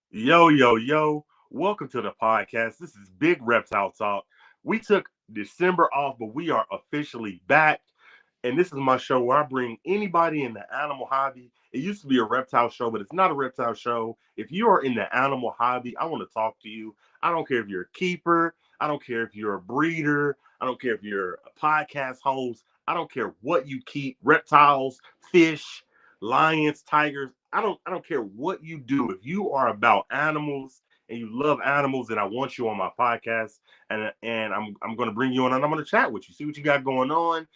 Yo, yo, yo. Welcome to the podcast. This is Big Reptile Talk. We took December off, but we are officially back. And this is my show where I bring anybody in the animal hobby. It used to be a reptile show, but it's not a reptile show. If you are in the animal hobby, I want to talk to you. I don't care if you're a keeper. I don't care if you're a breeder. I don't care if you're a podcast host. I don't care what you keep reptiles, fish, lions, tigers. I don't care what you do. If you are about animals and you love animals, then I want you on my podcast. And I'm gonna bring you on and I'm gonna chat with you, see what you got going on.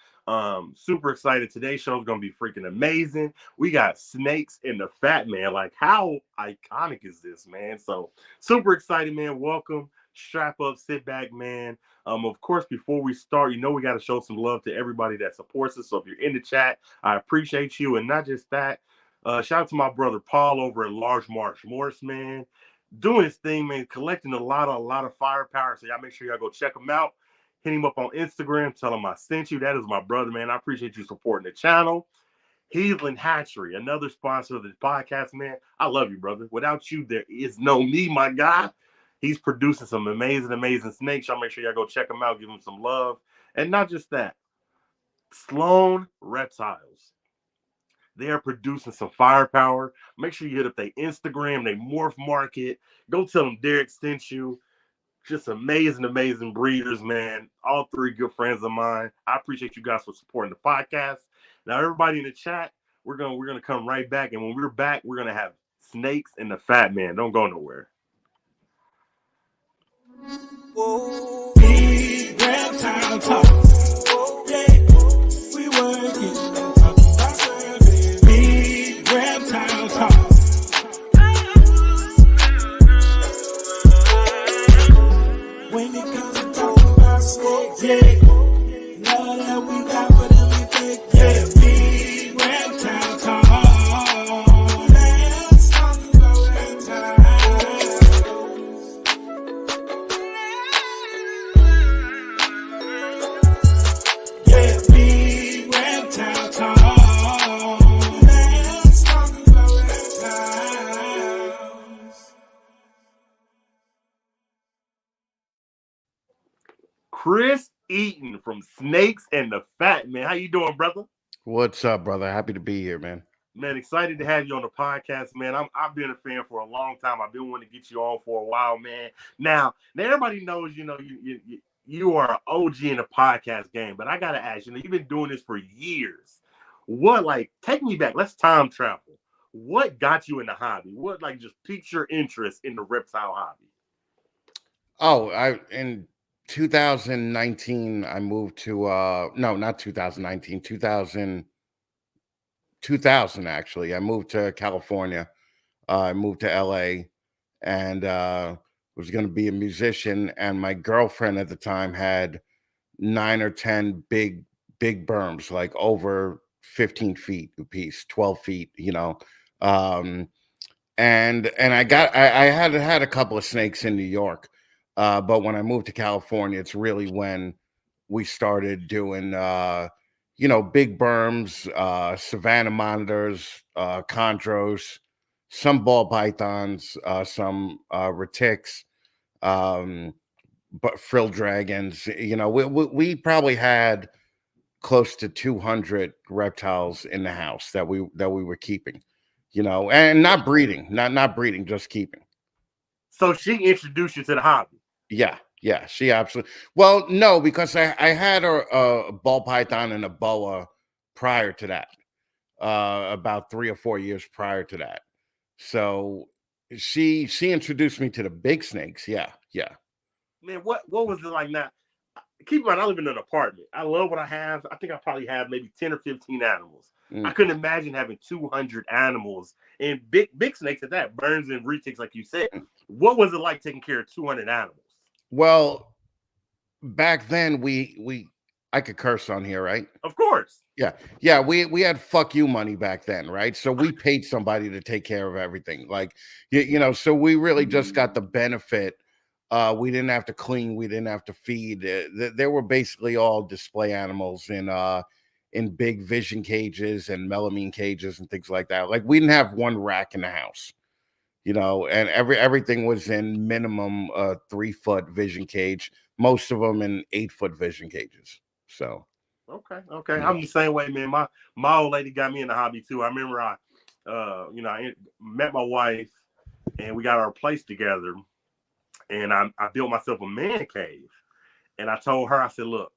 Super excited. Today's show is gonna be freaking amazing. We got snakes in the Fatman. Like, how iconic is this, man? So super excited, man. Welcome. Strap up, sit back, man. Of course, before we start, we got to show some love to everybody that supports us. So if you're in the chat, I appreciate you. And not just that, shout out to my brother Paul over at Large Marsh Morris, man. Doing his thing, man, collecting a lot of firepower. So y'all make sure y'all go check him out. Hit him up on Instagram, tell him I sent you. That is my brother, man. I appreciate you supporting the channel. Heathland Hatchery, another sponsor of the podcast, man. I love you, brother. Without you, there is no me, my guy. He's producing some amazing snakes. Y'all make sure y'all go check him out, give him some love. And not just that, Sloan Reptiles. They are producing some firepower. Make sure you hit up their Instagram, they morph market. Go tell them Derek sent you. Just amazing breeders, man. All three good friends of mine. I appreciate you guys for supporting the podcast. Now, everybody in the chat, we're gonna come right back, and when we're back, we're gonna have snakes and the fat man. Don't go nowhere. Whoa. Big reptile talk. Yeah, we working. Talk about serving. Big reptile talk. When it comes to talking about snakes, yeah, love that we got for them effect. Yeah, big reptile talk. Let's talk about reptiles. Yeah, big reptile talk. Let's talk about reptiles. Chris Eaton from Snakes and the Fat Man. How you doing, brother? What's up, brother? Happy to be here, man. Man, excited to have you on the podcast, man. I've been a fan for a long time. I've been wanting to get you on for a while, man. Now everybody knows, you are an OG in the podcast game, but I gotta ask, you've been doing this for years. Take me back. Let's time travel. What got you in the hobby? What just piqued your interest in the reptile hobby? Oh, I in 2019 I moved to no, not 2019, 2000 actually. I moved to California. I moved to LA and was going to be a musician, and my girlfriend at the time had 9 or 10 big berms, like over 15 feet a piece, 12 feet, Um and I had a couple of snakes in New York, but when I moved to California, it's really when we started doing big berms, Savannah monitors, chondros, some ball pythons, some retics, um, but frill dragons. We probably had close to 200 reptiles in the house that we were keeping, and not breeding, not breeding, just keeping. So she introduced you to the hobby. Yeah, she absolutely. Well, no, because I had a ball python and a boa prior to that, about 3 or 4 years prior to that. So she introduced me to the big snakes. Yeah. Man, what was it like now? Keep in mind, I live in an apartment. I love what I have. I think I probably have maybe 10 or 15 animals. I couldn't imagine having 200 animals and big snakes at that, burns and retics, like you said. What was it like taking care of 200 animals? Well, back then I could curse on here, right? Of course. Yeah. We had fuck you money back then, right? So we paid somebody to take care of everything. Like so we really just got the benefit. We didn't have to clean, we didn't have to feed. They were basically all display animals in big vision cages and melamine cages and things like that. Like, we didn't have one rack in the house. And everything was in minimum 3-foot vision cage, most of them in 8-foot vision cages. So Okay. yeah. I'm the same way, man. My old lady got me in the hobby too. I remember I met my wife and we got our place together, and I built myself a man cave. And I told her, I said, look,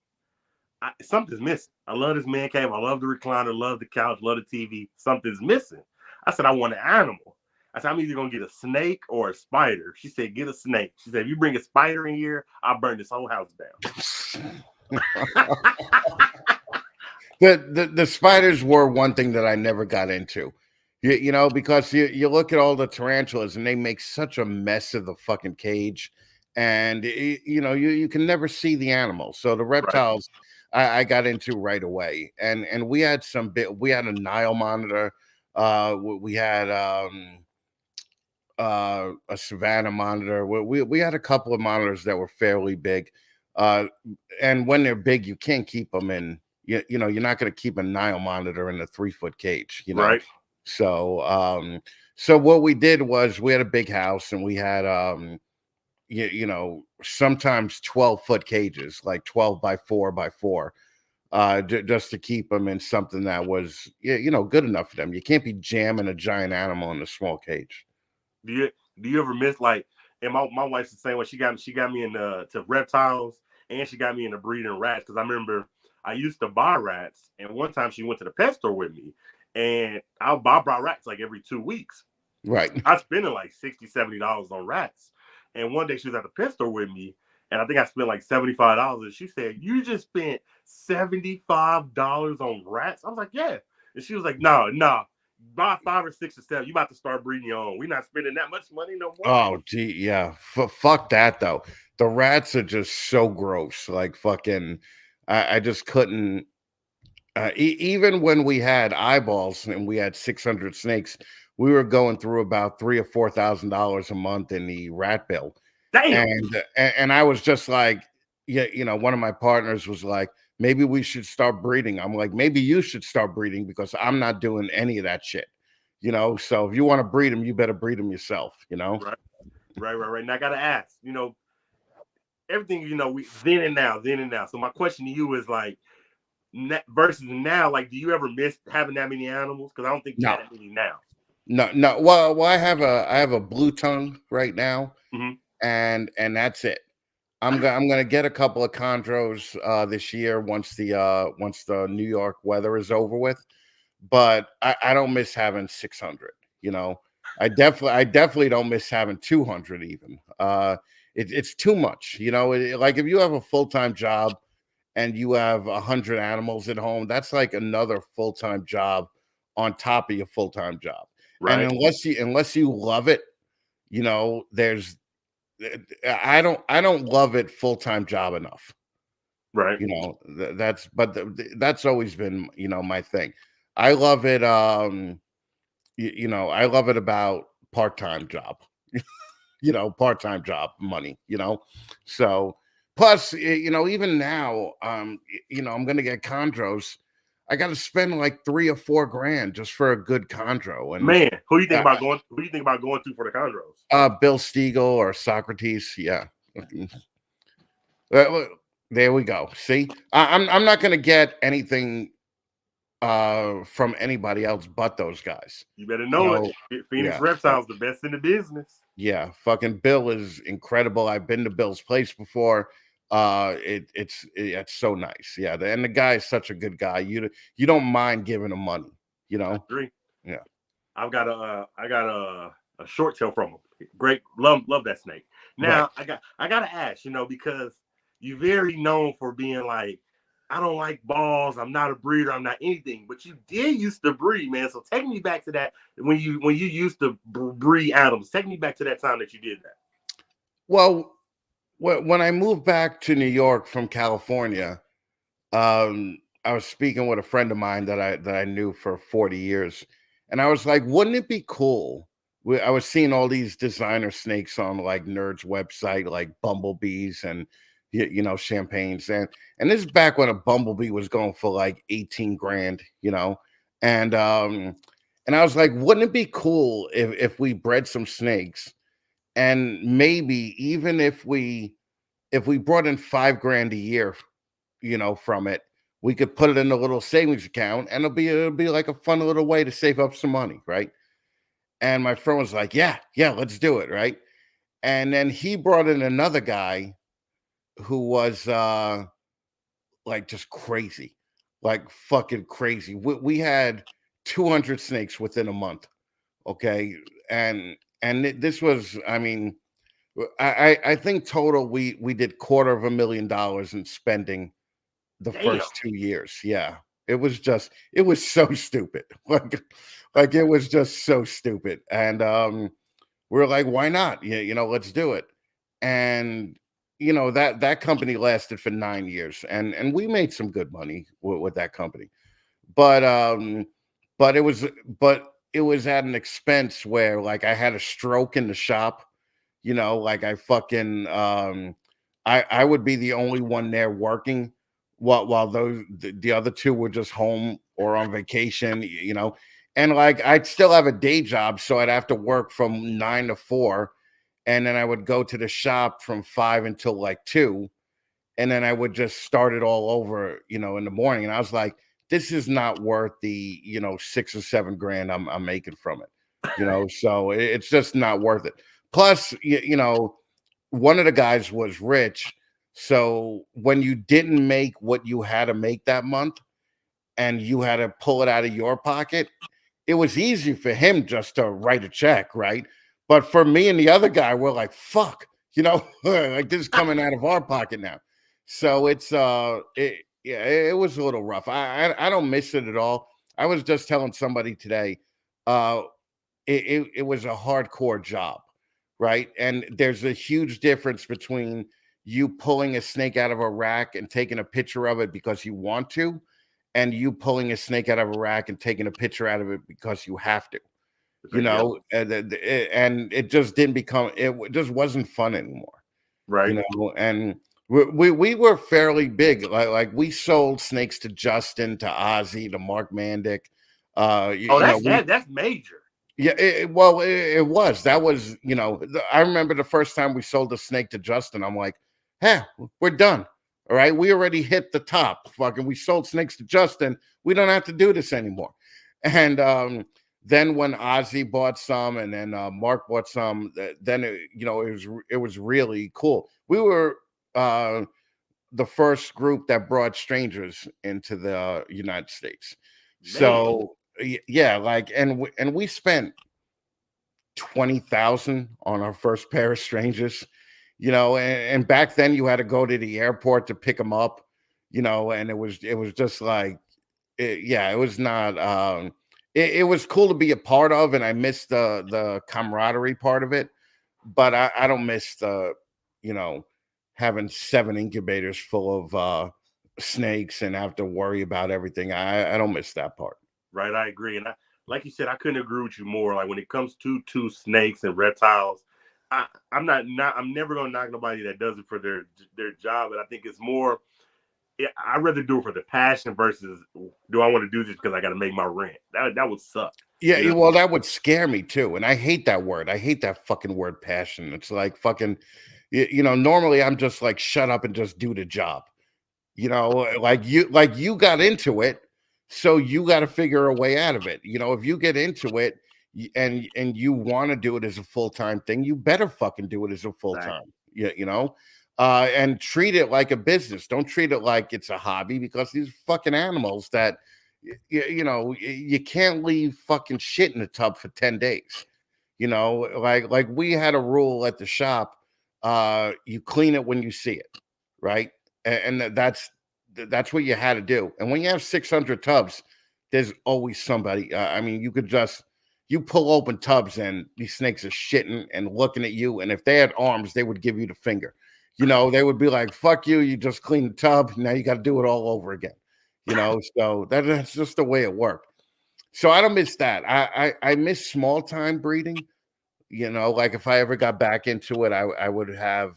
something's missing. I love this man cave. I love the recliner, love the couch, love the TV. Something's missing. I said, I want an animal. I said, I'm either gonna get a snake or a spider. She said, get a snake. She said, if you bring a spider in here, I'll burn this whole house down. The spiders were one thing that I never got into. Because you look at all the tarantulas and they make such a mess of the fucking cage, and you can never see the animals. So the Right. reptiles I got into right away, and we had we had a Nile monitor, we had a Savannah monitor. We had a couple of monitors that were fairly big, and when they're big, you can't keep them in. You're not going to keep a Nile monitor in a 3-foot cage. Right. So what we did was we had a big house and we had sometimes 12-foot cages, like 12 by 4 by 4, just to keep them in something that was good enough for them. You can't be jamming a giant animal in a small cage. Do you ever miss like? And my wife's the same way. She got me into to reptiles, and she got me into breeding rats because I remember I used to buy rats, and one time she went to the pet store with me, and I brought rats like every 2 weeks. Right. I spending like $60-$70 on rats, and one day she was at the pet store with me, and I think I spent like $75, and she said, "You just spent $75 on rats?" I was like, "Yeah," and she was like, "No, buy 5 or 6 or 7. You about to start breeding your own. We're not spending that much money no more." Oh, gee, yeah. Fuck that though. The rats are just so gross. Like fucking, I just couldn't. Even when we had eyeballs and we had 600 snakes, we were going through about $3,000 or $4,000 a month in the rat bill. Damn. And I was just like, yeah, one of my partners was like, maybe we should start breeding. I'm like, maybe you should start breeding because I'm not doing any of that shit. So if you want to breed them, you better breed them yourself. Right. And I gotta ask, everything we then and now. So my question to you is like, versus now, like, do you ever miss having that many animals? Because I don't think you have that many now. No. Well, I have a blue tongue right now, Mm-hmm. and that's it. I'm gonna get a couple of chondros this year once the New York weather is over with, but I don't miss having 600. I definitely don't miss having 200 even. It's too much. Like if you have a full-time job and you have 100 animals at home, that's like another full-time job on top of your full-time job. Right. And unless you love it, there's I don't love it full-time job enough. Right. That's always been my thing. I love it. I love it about part-time job. Part-time job money. So plus even now I'm gonna get chondros. I got to spend like $3 or $4 grand just for a good chondro. And man, who do you think about going to for the chondros? Bill Stiegel or Socrates. Yeah. There we go. See, I'm not going to get anything from anybody else but those guys. You better know it. Phoenix Reptile's the best in the business. Yeah, fucking Bill is incredible. I've been to Bill's place before. It's so nice. Yeah, and the guy is such a good guy. You don't mind giving him money. I agree. Yeah, I got a short tail from him. Great, love that snake. Now right. I gotta ask, because you're very known for being like, I don't like balls. I'm not a breeder. I'm not anything. But you did used to breed, man. So take me back to that when you used to breed animals. Take me back to that time that you did that. Well, when I moved back to New York from California, I was speaking with a friend of mine that I knew for 40 years, and I was like, wouldn't it be cool? I was seeing all these designer snakes on like Nerd's website, like bumblebees and champagnes, and this is back when a bumblebee was going for like 18 grand, and And I was like, wouldn't it be cool if we bred some snakes, and maybe even if we brought in 5 grand a year, from it, we could put it in a little savings account, and it'll be like a fun little way to save up some money, right? And my friend was like, yeah, yeah, let's do it, right? And then he brought in another guy who was like just crazy, like fucking crazy. We had 200 snakes within a month. Okay. This was, I mean, I think total we did $250,000 in spending the Damn. first 2 years. Yeah. It was so stupid. Like it was just so stupid. And we're like, why not? Yeah, let's do it. And that company lasted for 9 years, and we made some good money with that company. But but it was but it was at an expense where, like, I had a stroke in the shop. Like, I fucking I would be the only one there working, while the other two were just home or on vacation. And, like, I'd still have a day job, so I'd have to work from 9 to 4, and then I would go to the shop from 5 until like 2, and then I would just start it all over, in the morning. And I was like, this is not worth the 6 or 7 grand I'm making from it. So it's just not worth it. Plus, one of the guys was rich, so when you didn't make what you had to make that month, and you had to pull it out of your pocket, it was easy for him just to write a check, right? But for me and the other guy, we're like, fuck, like, this is coming out of our pocket now. So yeah, it was a little rough. I don't miss it at all. I was just telling somebody today, uh, it was a hardcore job, right? And there's a huge difference between you pulling a snake out of a rack and taking a picture of it because you want to, and you pulling a snake out of a rack and taking a picture out of it because you have to. Yep. And it just didn't become, just wasn't fun anymore. Right. And we were fairly big. Like we sold snakes to Justin, to Ozzy, to Mark Mandick. Oh, that's major. Yeah, well, it was. That was, I remember the first time we sold a snake to Justin. I'm like, hey, we're done. All right, we already hit the top. Fucking, we sold snakes to Justin. We don't have to do this anymore. And then when Ozzy bought some, and then Mark bought some, then it was really cool. We were the first group that brought strangers into the United States. Man. So yeah, like, and we spent 20,000 on our first pair of strangers. And back then you had to go to the airport to pick them up. And it was just like, yeah, it was not. It was cool to be a part of, and I missed the camaraderie part of it. But I don't miss the, having 7 incubators full of snakes and have to worry about everything. I don't miss that part. Right, I agree. And like you said, I couldn't agree with you more. Like when it comes to snakes and reptiles, I'm never gonna knock nobody that does it for their job. And I think it's more, I'd rather do it for the passion versus, do I want to do this because I got to make my rent? That would suck. Yeah, well, that would scare me too, and I hate that word. I hate that fucking word, passion. It's like fucking, normally I'm just like, shut up and just do the job. Like you got into it, so you got to figure a way out of it. If you get into it, and you want to do it as a full-time thing, you better fucking do it as a full-time. Yeah, and treat it like a business. Don't treat it like it's a hobby, because these fucking animals that you can't leave fucking shit in the tub for 10 days. Like we had a rule at the shop, you clean it when you see it, right? And that's what you had to do. And when you have 600 tubs, there's always somebody. I mean, you pull open tubs and these snakes are shitting and looking at you. And if they had arms, they would give you the finger. They would be like, fuck you, you just cleaned the tub. Now you got to do it all over again. So that's just the way it worked. So I don't miss that. I miss small time breeding. Like if I ever got back into it, I would have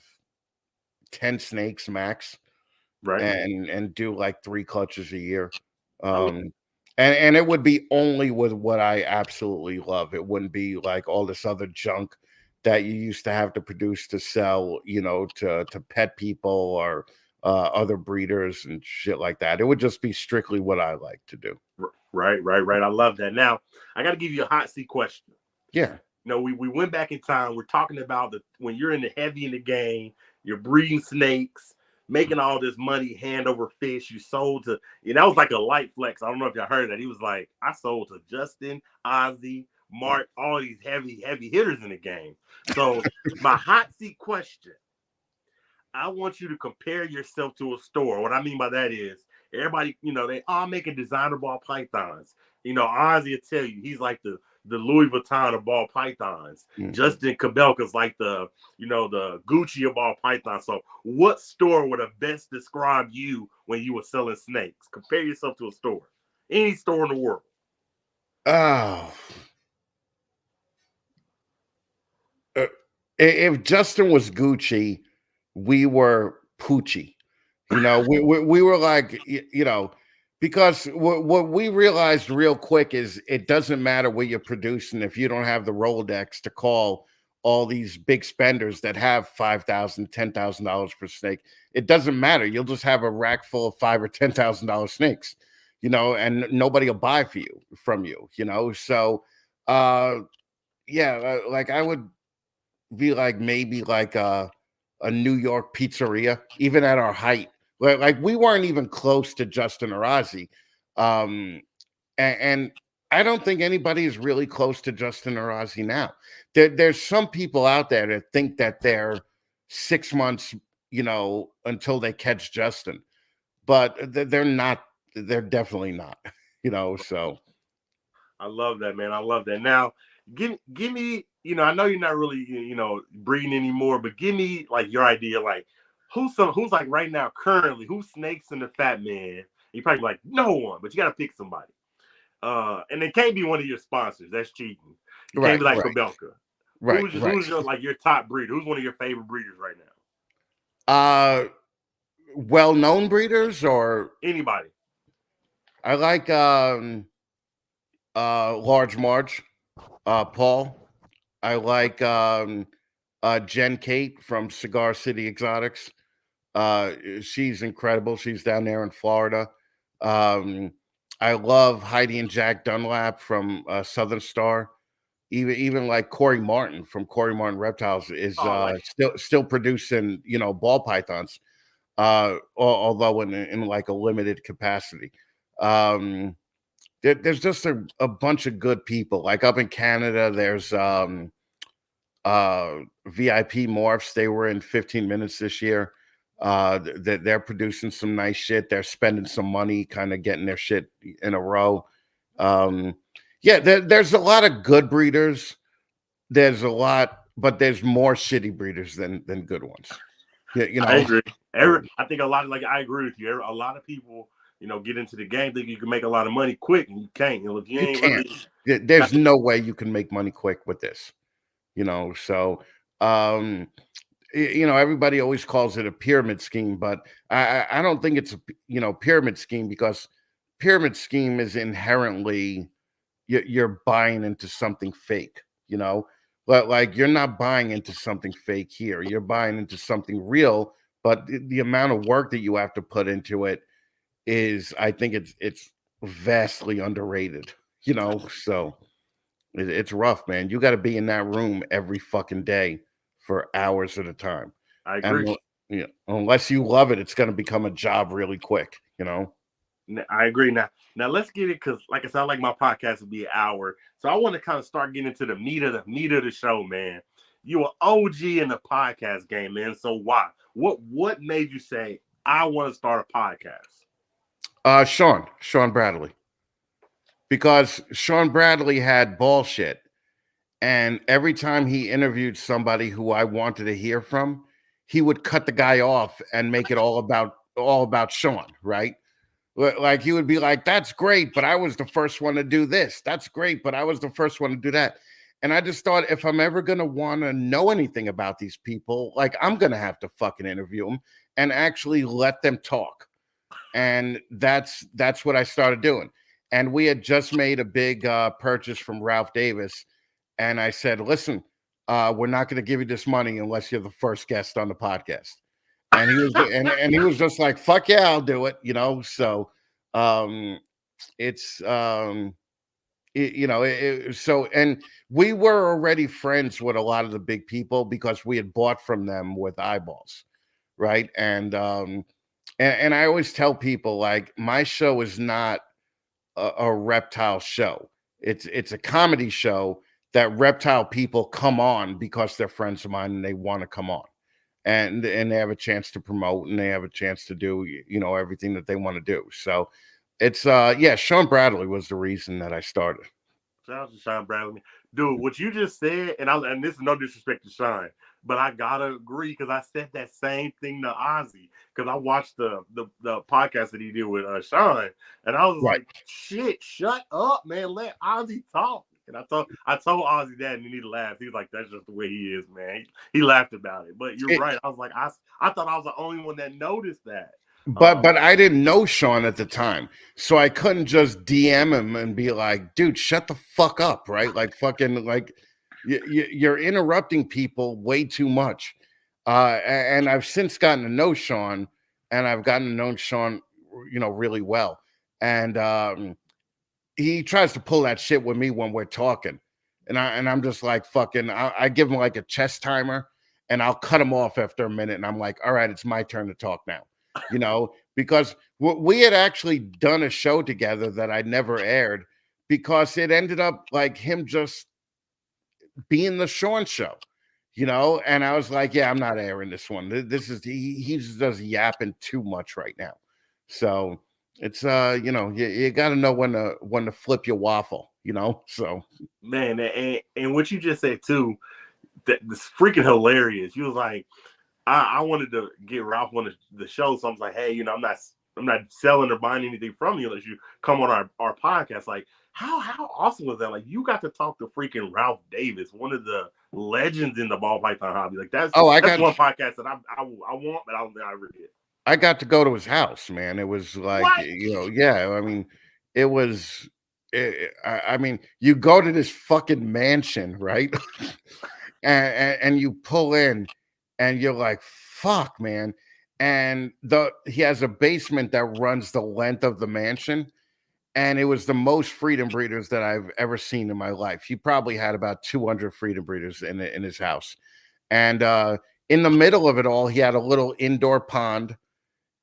10 snakes max, Right. and do like 3 clutches a year. I And it would be only with what I absolutely love. It wouldn't be like all this other junk that you used to have to produce to sell, to pet people or other breeders and shit like that. It would just be strictly what I like to do. Right. I love that. Now, I got to give you a hot seat question. Yeah. We went back in time. We're talking about when you're in the heavy in the game, you're breeding snakes, making all this money hand over fist. You sold to, that was like a light flex. I don't know if y'all heard that. He was like, I sold to Justin, Ozzy, Mark, all these heavy hitters in the game. So my hot seat question, I want you to compare yourself to a store. What I mean by that is everybody, they all making designer ball pythons. Ozzy will tell you he's like the Louis Vuitton of ball pythons. Mm-hmm. Justin Cabelka's like the Gucci of ball pythons. So what store would have best described you when you were selling snakes? Compare yourself to a store. Any store in the world. Oh. If Justin was Gucci, we were Poochie. We were like, because what we realized real quick is it doesn't matter what you're producing if you don't have the Rolodex to call all these big spenders that have $5,000, $10,000 per snake. It doesn't matter. You'll just have a rack full of $5,000 or $10,000 snakes, and nobody will buy from you. So, yeah, like I would be like maybe like a New York pizzeria, even at our height. Like we weren't even close to Justin or Ozzy. And I don't think anybody is really close to Justin or Ozzy now. There's some people out there that think that they're 6 months, until they catch Justin. But they're not. They're definitely not, so. I love that, man. I love that. Now, give me, I know you're not really, breeding anymore, but give me like your idea, like who's like right now currently, who's snakes in the Fatman? You probably like no one, but you got to pick somebody. And it can't be one of your sponsors. That's cheating. You can't be like Cabelka. Right. Who's your, like your top breeder? Who's one of your favorite breeders right now? Well-known breeders or anybody? I like Large Marge, Paul. I like Jen Kate from Cigar City Exotics. She's incredible. She's down there in Florida. I love Heidi and Jack Dunlap from Southern Star. Even like Corey Martin from Corey Martin Reptiles is still producing, ball pythons, although in like a limited capacity. There's just a bunch of good people. Like up in Canada, there's VIP Morphs. They were in 15 minutes this year. They're producing some nice shit. They're spending some money, kind of getting their shit in a row. Yeah, there's a lot of good breeders. There's a lot, but there's more shitty breeders than good ones. Yeah, I agree. I think a lot of I agree with you. A lot of people, get into the game, think you can make a lot of money quick, and you can't. If you ain't can't. Really, there's no way you can make money quick with this. So everybody always calls it a pyramid scheme, but I don't think it's a pyramid scheme, because pyramid scheme is inherently you're buying into something fake, but like you're not buying into something fake here. You're buying into something real, but the amount of work that you have to put into it is, I think it's vastly underrated, so it's rough, man. You got to be in that room every fucking day for hours at a time. I agree. And, unless you love it, it's going to become a job really quick, I agree. Now let's get it, because like I said, I like my podcast to be an hour, so I want to kind of start getting into the meat of the show, man. You are OG in the podcast game, man. So why? What made you say I want to start a podcast? Sean Bradley, because Sean Bradley had bullshit, and every time he interviewed somebody who I wanted to hear from, he would cut the guy off and make it all about Sean, right? Like he would be like, that's great, but I was the first one to do this. That's great, but I was the first one to do that. And I just thought, if I'm ever going to want to know anything about these people, like I'm going to have to fucking interview them and actually let them talk. And that's what I started doing. and we had just made a big purchase from Ralph Davis, and I said, "Listen, we're not going to give you this money unless you're the first guest on the podcast." And he was just like, "Fuck yeah, I'll do it," you know. So um, it's so, and we were already friends with a lot of the big people because we had bought from them with eyeballs, right? And I always tell people, like, my show is not a reptile show. It's a comedy show that reptile people come on because they're friends of mine and they want to come on, and they have a chance to promote and they have a chance to do, everything that they want to do. So it's yeah, Sean Bradley was the reason that I started. Shout out to Sean Bradley. Dude, what you just said, and this is no disrespect to Sean, but I gotta agree because I said that same thing to Ozzy because I watched the podcast that he did with Sean, and I was Right. like, shit, shut up, man, let Ozzy talk. And I told Ozzy that, and he laughed. He was like, "That's just the way he is, man." He laughed about it. But you're It, right. I was like, I thought I was the only one that noticed that. but I didn't know Sean at the time, so I couldn't just DM him and be like, "Dude, shut the fuck up," right? Like, fucking, like, you're interrupting people way too much. And I've since gotten to know Sean, and I've gotten to know Sean, really well. And he tries to pull that shit with me when we're talking, and I'm just like, fucking, I give him like a chest timer, and I'll cut him off after a minute, and I'm like, all right, it's my turn to talk now, because we had actually done a show together that I never aired because it ended up like him just being the Sean show, and I was like, yeah, I'm not airing this one. This is he's just yapping too much right now. So it's you got to know when to flip your waffle, so Man, and what you just said too, that this freaking hilarious. You was like, I wanted to get Ralph on the show, so I was like, hey, I'm not selling or buying anything from you unless you come on our podcast. Like, how awesome was that? Like, you got to talk to freaking Ralph Davis, one of the legends in the ball python hobby. Like, that's oh, that's one podcast that I want, but I don't think I ever did. I got to go to his house, man. It was like, What? yeah, I mean, it was I mean, you go to this fucking mansion, right? and you pull in and you're like, fuck, man. And he has a basement that runs the length of the mansion, and it was the most freedom breeders that I've ever seen in my life. He probably had about 200 freedom breeders in his house. And in the middle of it all, he had a little indoor pond,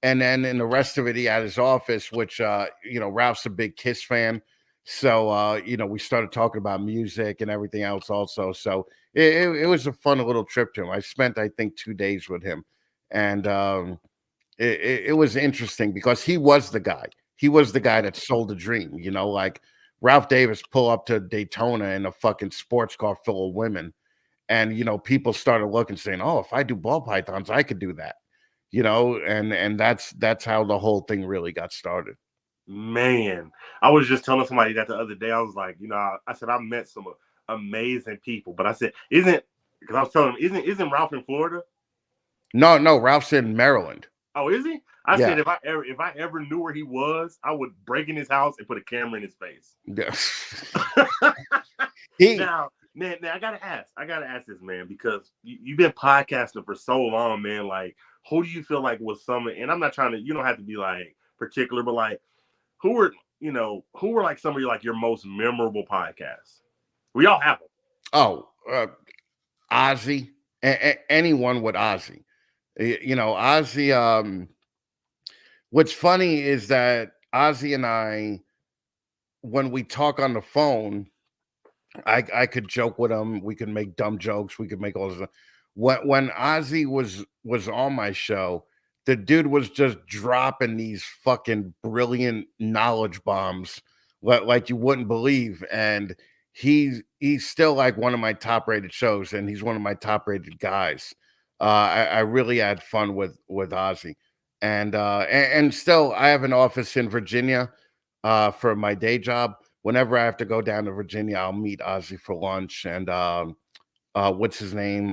and then in the rest of it, he had his office, which Ralph's a big Kiss fan. So we started talking about music and everything else also. So it was a fun little trip to him. I spent, I think, 2 days with him. And it was interesting because he was the guy. He was the guy that sold the dream, like Ralph Davis pull up to Daytona in a fucking sports car full of women. And people started looking, saying, "Oh, if I do ball pythons, I could do that." And that's how the whole thing really got started. Man, I was just telling somebody that the other day. I was like, I said I met some amazing people, but I said, isn't because I was telling him, isn't Ralph in Florida? No, Ralph's in Maryland. Oh, is he? I Yeah. said if I ever knew where he was, I would break in his house and put a camera in his face. Yeah. he Now, man, I gotta ask this, man, because you've been podcasting for so long, man. Like, who do you feel like was some? And I'm not trying to. You don't have to be like particular, but like, who were like some of your most memorable podcasts? We all have them. oh Ozzy, anyone with Ozzy. Ozzy. What's funny is that Ozzy and I, when we talk on the phone, I could joke with him. We could make dumb jokes. We could make all this. When Ozzy was on my show, the dude was just dropping these fucking brilliant knowledge bombs like you wouldn't believe. And he's still like one of my top rated shows, and he's one of my top rated guys. I really had fun with Ozzy, and still I have an office in Virginia for my day job. Whenever I have to go down to Virginia, I'll meet Ozzy for lunch. And what's his name?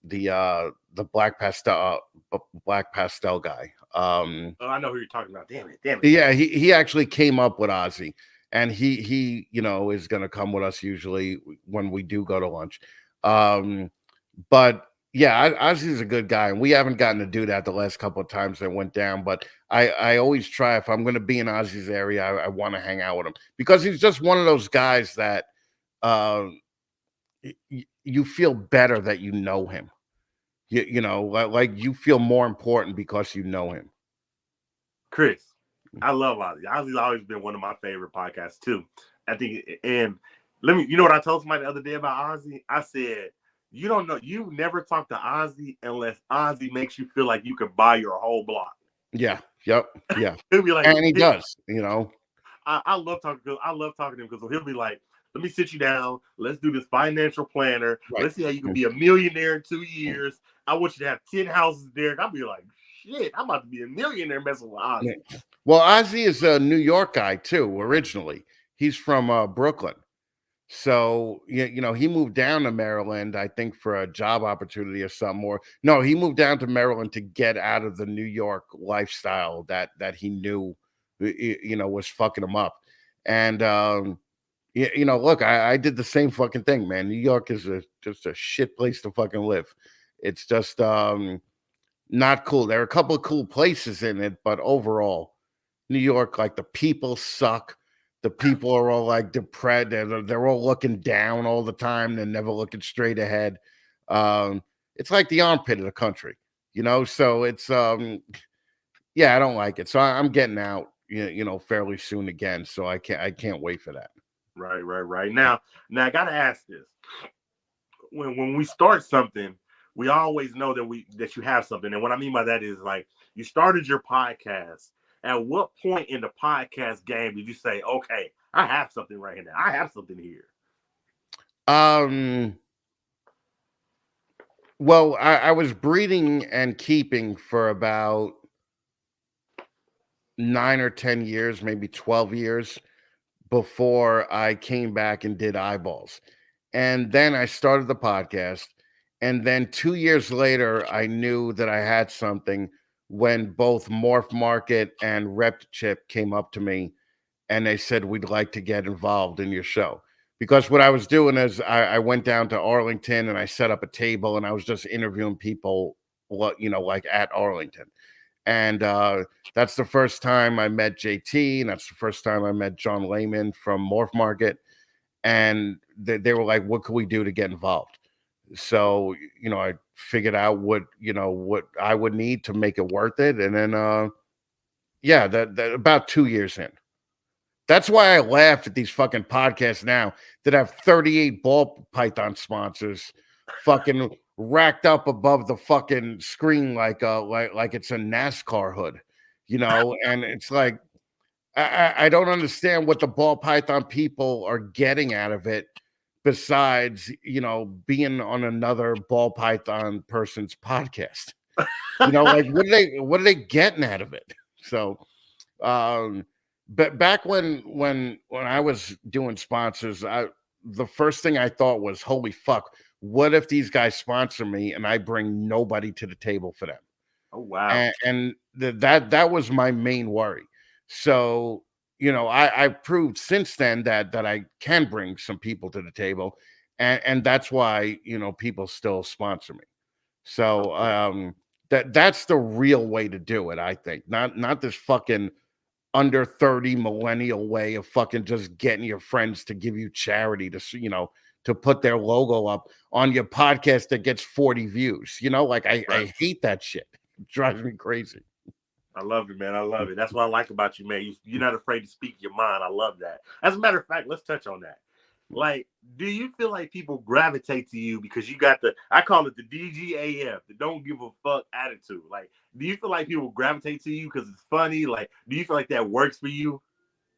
The black pastel guy. Oh, I know who you're talking about. Damn it, damn it. Yeah, he actually came up with Ozzy, and he is going to come with us usually when we do go to lunch. But yeah, Ozzy's a good guy, and we haven't gotten to do that the last couple of times that went down. But I always try, if I'm going to be in Ozzy's area, I want to hang out with him because he's just one of those guys that you feel better that you know him. Like you feel more important because you know him. Chris, I love Ozzy. Ozzy's always been one of my favorite podcasts too. I think, and you know what I told somebody the other day about Ozzy? I said, you don't know, you never talk to Ozzy unless Ozzy makes you feel like you could buy your whole block. Yeah. Yep. Yeah. He'll be like, and he does. I love talking to him because he'll be like, let me sit you down. Let's do this financial planner. Right. Let's see how you can be a millionaire in 2 years. I want you to have 10 houses, Derek. I'll be like, shit, I'm about to be a millionaire messing with Ozzy. Yeah. Well, Ozzy is a New York guy too. Originally, he's from Brooklyn, so he moved down to Maryland, I think, for a job opportunity or something. Or no, he moved down to Maryland to get out of the New York lifestyle that he knew, was fucking him up. And look, I did the same fucking thing, man. New York is just a shit place to fucking live. It's just not cool. There are a couple of cool places in it, but overall, New York, like, the people suck. The people are all like depressed. They're all looking down all the time. They're never looking straight ahead. It's like the armpit of the country, So it's yeah, I don't like it. So I'm getting out, fairly soon again. So I can't wait for that. Right. Now I gotta ask this: when we start something, we always know that you have something, and what I mean by that is, like, you started your podcast. At what point in the podcast game did you say, okay, I have something right now? I have something here. Well, I was breeding and keeping for about 9 or 10 years, maybe 12 years before I came back and did eyeballs. And then I started the podcast. And then 2 years later, I knew that I had something when both Morph Market and Rep Chip came up to me and they said, we'd like to get involved in your show. Because what I was doing is I went down to Arlington and I set up a table and I was just interviewing people, like at Arlington. And that's the first time I met JT, and that's the first time I met John Lehman from Morph Market. And they were like, what could we do to get involved? So, I figured out what I would need to make it worth it. And then, that about 2 years in. That's why I laugh at these fucking podcasts now that have 38 ball python sponsors fucking racked up above the fucking screen like it's a NASCAR hood, and it's like, I don't understand what the ball python people are getting out of it besides, being on another ball python person's podcast. Like, what are they getting out of it? So, but back when I was doing sponsors, the first thing I thought was, holy fuck, what if these guys sponsor me and I bring nobody to the table for them? Oh, wow. And that was my main worry. So, I proved since then that I can bring some people to the table, and that's why, people still sponsor me. So that's the real way to do it, I think. Not this fucking under 30 millennial way of fucking just getting your friends to give you charity to put their logo up on your podcast that gets 40 views. Like, I hate that shit. It drives me crazy. I love it, man. I love it. That's what I like about you, man. You're not afraid to speak your mind. I love that. As a matter of fact, let's touch on that. Like, do you feel like people gravitate to you because you got I call it the DGAF, the don't give a fuck attitude? Like, do you feel like people gravitate to you because it's funny? Like, do you feel like that works for you?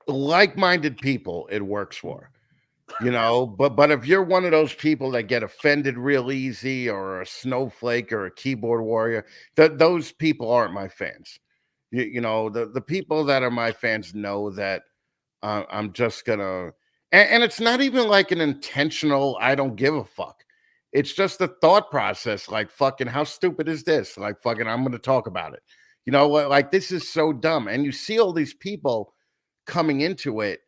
Like-minded people, it works for. But if you're one of those people that get offended real easy, or a snowflake or a keyboard warrior, those people aren't my fans. The people that are my fans know that I'm just gonna, and it's not even like an intentional I don't give a fuck. It's just a thought process. Like, fucking, how stupid is this? Like, fucking, I'm going to talk about it. You know, like, this is so dumb. And you see all these people coming into it,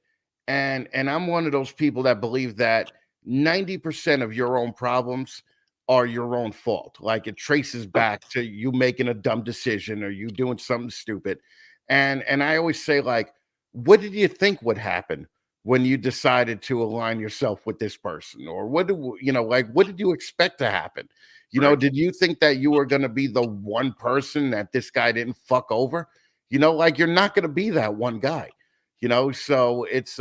and I'm one of those people that believe that 90% of your own problems are your own fault. Like, it traces back to you making a dumb decision or you doing something stupid. And I always say, like, what did you think would happen when you decided to align yourself with this person? Or what do you know, like, what did you expect to happen? You know, Right. did you think that you were going to be the one person that this guy didn't fuck over? You know, like, you're not going to be that one guy. You know, so it's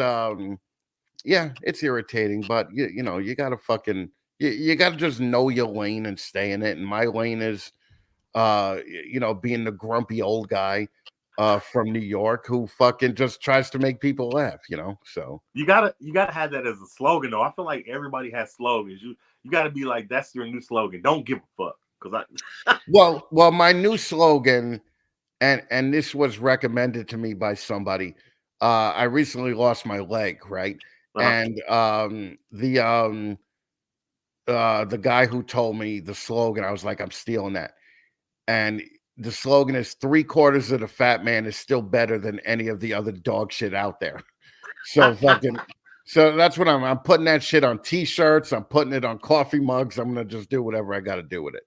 yeah, it's irritating, but you know, you gotta fucking you gotta just know your lane and stay in it. And my lane is you know, being the grumpy old guy from New York who fucking just tries to make people laugh, you know. So You gotta have that as a slogan though. I feel like everybody has slogans. You gotta be like, that's your new slogan. Don't give a fuck. Cause I well, my new slogan, and this was recommended to me by somebody. I recently lost my leg, right? uh, And the guy who told me the slogan, I was like, I'm stealing that. And the slogan is 3/4 of the fat man is still better than any of the other dog shit out there. So fucking, so that's what I'm putting that shit on t-shirts. I'm putting it on coffee mugs. I'm gonna just do whatever I gotta do with it.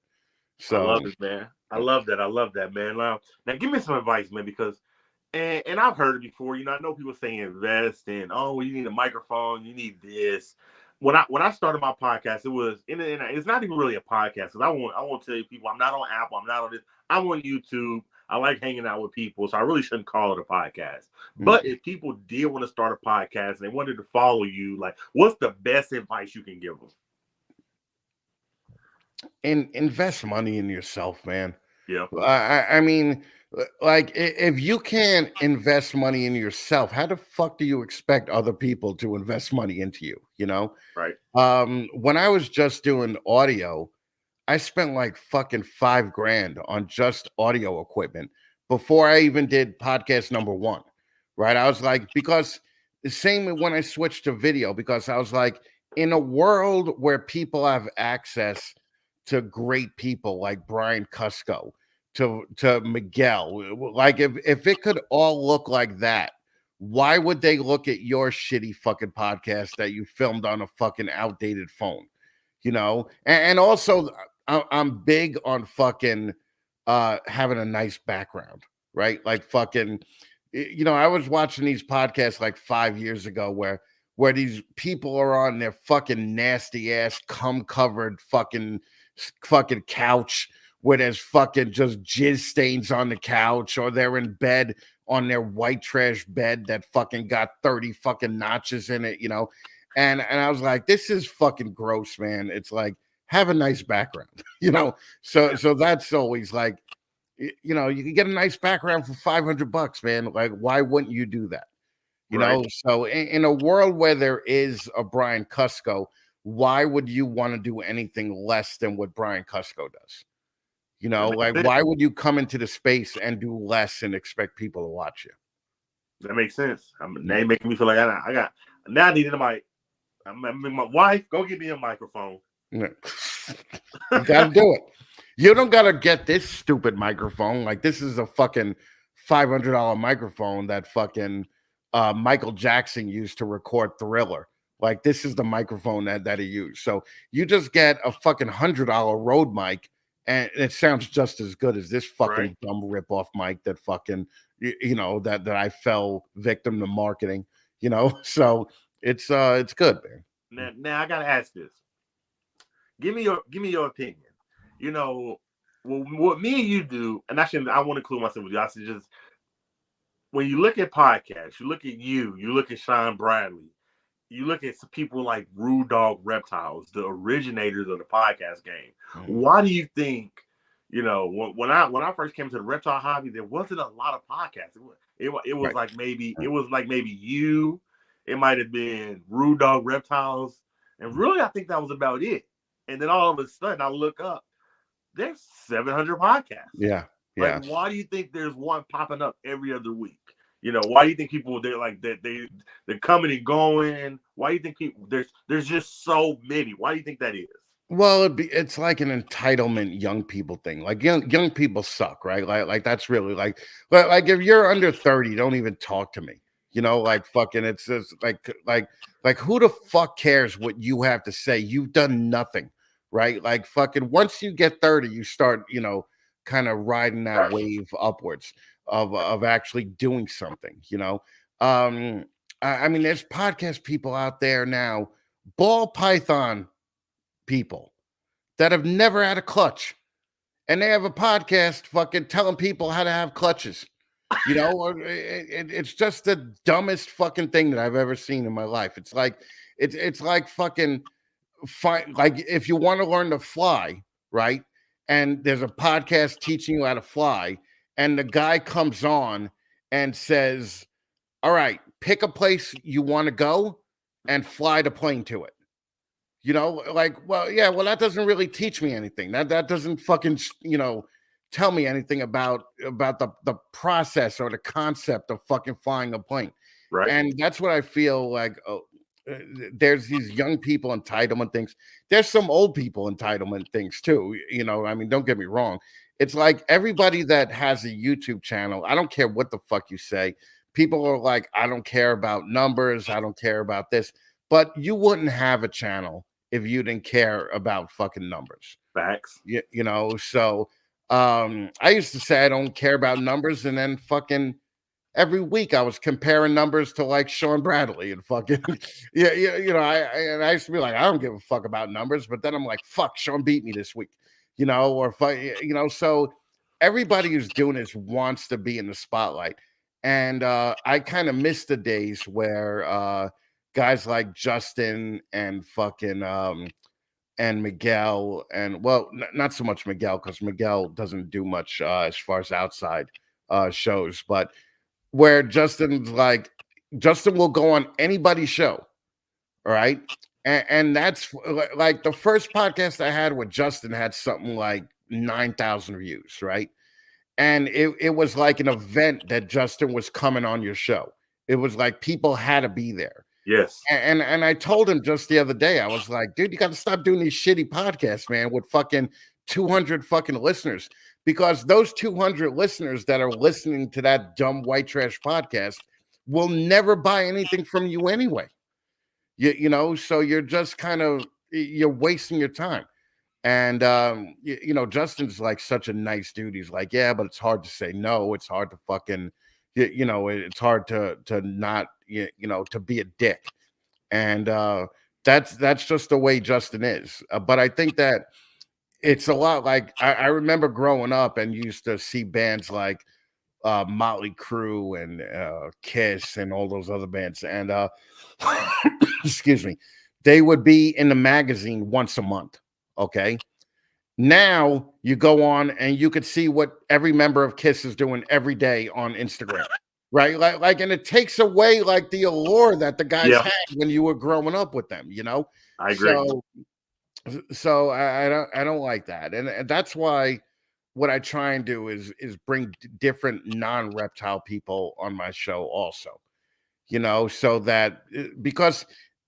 I So love it, man. I love that. I love that, man. Now give me some advice, man, because and I've heard it before. You know, I know people saying invest and oh, you need a microphone, you need this. When I started my podcast, it was and it's not even really a podcast because I want to tell you people I'm not on Apple, I'm not on this, I'm on YouTube. I like hanging out with people, so I really shouldn't call it a podcast. But if people did want to start a podcast and they wanted to follow you, like, what's the best advice you can give them? invest money in yourself, man. Yeah, I mean, like, if you can't invest money in yourself, how the fuck do you expect other people to invest money into you? You know, right. when I was just doing audio, I spent like fucking 5 grand on just audio equipment before I even did podcast number one. Right. I was like, because the same when I switched to video, because I was like, in a world where people have access to great people like Brian Cusco, to Miguel, like, if it could all look like that, why would they look at your shitty fucking podcast that you filmed on a fucking outdated phone? You know, and also I'm big on fucking having a nice background, right? Like, fucking, you know, I was watching these podcasts like 5 years ago where these people are on their fucking nasty ass cum covered fucking couch where there's fucking just jizz stains on the couch, or they're in bed on their white trash bed that fucking got 30 fucking notches in it, you know. And I was like, this is fucking gross, man. It's like, have a nice background, you know. So that's always like, you know, you can get a nice background for $500, man. Like, why wouldn't you do that? You Right. know, so in a world where there is a Brian Cusco, why would you want to do anything less than what Brian Cusco does? You That know, makes like, sense. why would you come into the space and do less and expect people to watch you? That makes sense. Now Yeah. you're making me feel like I got now I need a mic. I'm my wife, go get me a microphone. Yeah. You got to do it. You don't got to get this stupid microphone. Like, this is a fucking $500 microphone that fucking Michael Jackson used to record Thriller. Like, this is the microphone that he used. So you just get a fucking $100 Rode mic, and it sounds just as good as this Right. fucking dumb ripoff mic that fucking you know, that I fell victim to marketing. You know, so it's good, man. Now I gotta ask this. Give me your opinion. You know, what me and you do, and I want to include myself with you. I should just when you look at podcasts, you look at you look at Sean Bradley, you look at some people like Rude Dog Reptiles, the originators of the podcast game. Mhm. Why do you think, you know, when I first came to the reptile hobby, there wasn't a lot of podcasts. It was Right. like maybe you, it might have been Rude Dog Reptiles, and Mhm. really I think that was about it. And then all of a sudden I look up, there's 700 podcasts. Yeah. Like, Yeah. why do you think there's one popping up every other week? You know, why do you think people they're like that they're coming and going? Why do you think people there's just so many? Why do you think that is? Well, it's like an entitlement young people thing. Like young people suck, right? Like that's really like if you're under 30, don't even talk to me. You know, like fucking it's just like who the fuck cares what you have to say? You've done nothing, right? Like fucking once you get 30, you start, kind of riding that wave upwards of actually doing something, you know. Um I mean, there's podcast people out there now, ball python people that have never had a clutch, and they have a podcast fucking telling people how to have clutches. It's just the dumbest fucking thing that I've ever seen in my life. It's like fucking fine. Like if you want to learn to fly, right? And there's a podcast teaching you how to fly, and the guy comes on and says, "All right, pick a place you want to go and fly the plane to it." Like, well, yeah, well, that doesn't really teach me anything. That doesn't fucking, tell me anything about the process or the concept of fucking flying a plane. Right. And that's what I feel like. There's these young people entitlement things. There's some old people entitlement things too. I mean, don't get me wrong. It's like everybody that has a YouTube channel. I don't care what the fuck you say. People are like, I don't care about numbers. I don't care about this. But you wouldn't have a channel if you didn't care about fucking numbers. Facts. So I used to say I don't care about numbers, and then fucking every week I was comparing numbers to like Sean Bradley and fucking yeah, and I used to be like, I don't give a fuck about numbers, but then I'm like, fuck, Sean beat me this week, or so everybody who's doing this wants to be in the spotlight. And I kind of miss the days where guys like Justin and fucking and Miguel, and well, not so much Miguel, because Miguel doesn't do much as far as outside shows, but where Justin will go on anybody's show, all right? And that's like the first podcast I had with Justin had something like 9,000 views, right? And it was like an event that Justin was coming on your show. It was like people had to be there. Yes. And I told him just the other day, I was like, dude, you got to stop doing these shitty podcasts, man, with fucking 200 fucking listeners, because those 200 listeners that are listening to that dumb white trash podcast will never buy anything from you anyway. So you're just you're wasting your time. And Justin's like such a nice dude. He's like, yeah, but it's hard to say no. It's hard to fucking, it's hard to not, to be a dick. And that's just the way Justin is. But I think that it's a lot like I remember growing up and used to see bands like Motley Crue and Kiss and all those other bands. And excuse me, they would be in the magazine once a month. Okay. Now you go on and you could see what every member of Kiss is doing every day on Instagram. Right. And it takes away like the allure that the guys Yeah, had when you were growing up with them, I agree. So I don't like that. And that's why what I try and do is bring different non-reptile people on my show also, so that because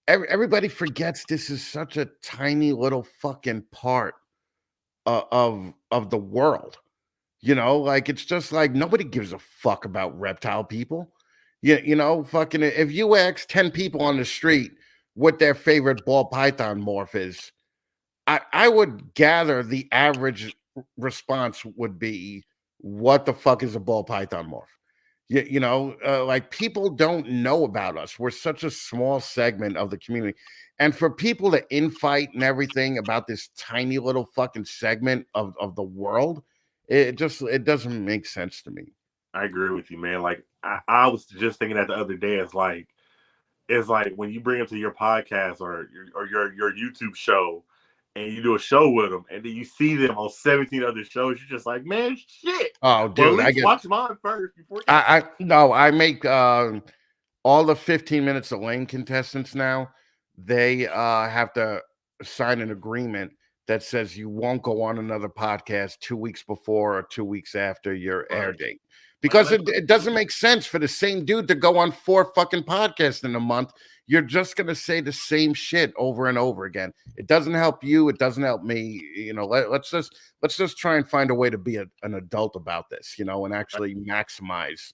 everybody forgets this is such a tiny little fucking part of the world. Like it's just like nobody gives a fuck about reptile people. Fucking if you ask 10 people on the street what their favorite ball python morph is, I would gather the average response would be, what the fuck is a ball python morph? Like people don't know about us. We're such a small segment of the community. And for people to infight and everything about this tiny little fucking segment of the world, it doesn't make sense to me. I agree with you, man. Like I was just thinking that the other day. It's like when you bring them to your podcast or your YouTube show, and you do a show with them, and then you see them on 17 other shows. You're just like, man, shit. Oh, Well, at dude, I least get watch mine first before you. I no, I make all the 15 minutes of lane contestants now, they have to sign an agreement that says you won't go on another podcast 2 weeks before or 2 weeks after your air Right. date, because it doesn't make sense for the same dude to go on 4 fucking podcasts in a month. You're just gonna say the same shit over and over again. It doesn't help you. It doesn't help me. Let's just try and find a way to be an adult about this, and actually maximize,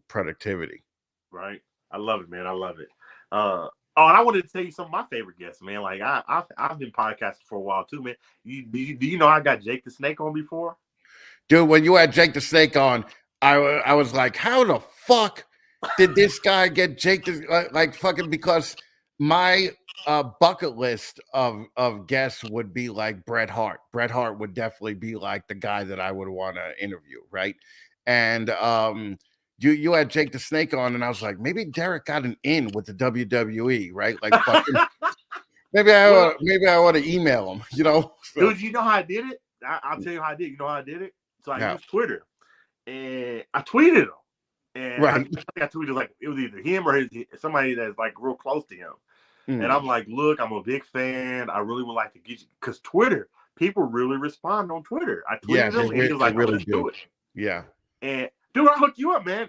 productivity. Right. I love it, man. I love it. Oh, and I wanted to tell you some of my favorite guests, man. Like I've been podcasting for a while too, man. Do you know I got Jake the Snake on before? Dude, when you had Jake the Snake on, I was like, how the fuck did this guy get Jake like fucking, because my bucket list of guests would be like Bret Hart. Bret Hart would definitely be like the guy that I would want to interview, right? And you had Jake the Snake on, and I was like, maybe Derek got an in with the WWE, right? Like fucking maybe I want to email him, So. Dude, you know how I did it? I'll tell you how I did. You know how I did it? So I used Twitter, and I tweeted him. And right. I think I tweeted like it was either him or somebody that's like real close to him. And I'm like, look, I'm a big fan. I really would like to get you, because Twitter, people really respond on Twitter. I tweeted him, and he was like, really let's do it. Yeah. And dude, I'll hook you up, man.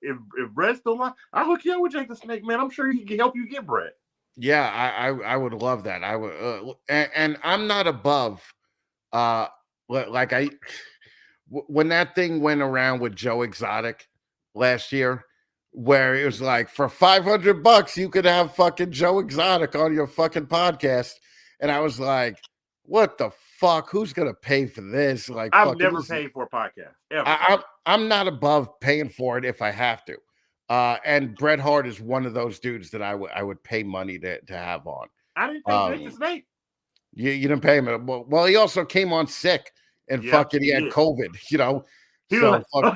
If Brett's still on, I'll hook you up with Jake the Snake, man. I'm sure he can help you get Brett. Yeah, I would love that. I would, and I'm not above, like when that thing went around with Joe Exotic last year, where it was like, for $500 you could have fucking Joe Exotic on your fucking podcast, and I was like, what the fuck? Who's gonna pay for this? Like, I've never paid for a podcast ever. I'm not above paying for it if I have to. And Bret Hart is one of those dudes that I would pay money to have on. I didn't pay Jake the Snake. You didn't pay him. Well, he also came on sick and fucking he had COVID. He so was like,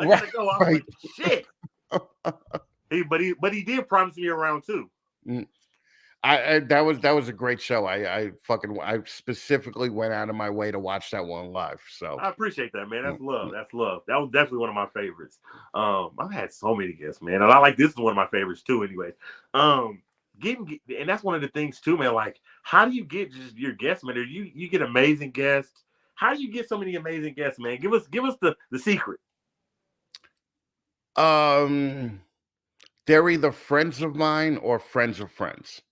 right. Like, shit. But he did promise me a round two. That was a great show. I specifically went out of my way to watch that one live. So I appreciate that, man. That's love. That's love. That was definitely one of my favorites. I've had so many guests, man, and I like this is one of my favorites too. Anyways, and that's one of the things too, man. Like, how do you get just your guests, man? Or you get amazing guests. How do you get so many amazing guests, man? Give us the secret. They're either friends of mine or friends of friends.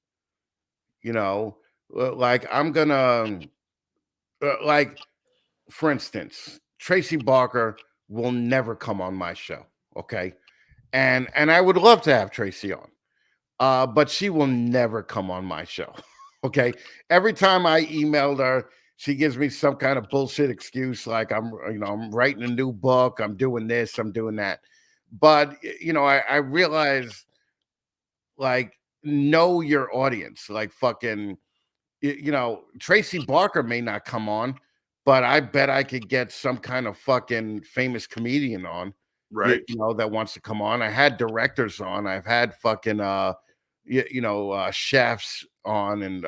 Like I'm gonna, like, for instance, Tracy Barker will never come on my show. Okay. And I would love to have Tracy on, but she will never come on my show. Okay. Every time I emailed her, she gives me some kind of bullshit excuse, like I'm writing a new book, I'm doing this, I'm doing that. But I realize, like, know your audience. Like, fucking, Tracy Barker may not come on, but I bet I could get some kind of fucking famous comedian on, right? That wants to come on. I had directors on. I've had fucking chefs on, and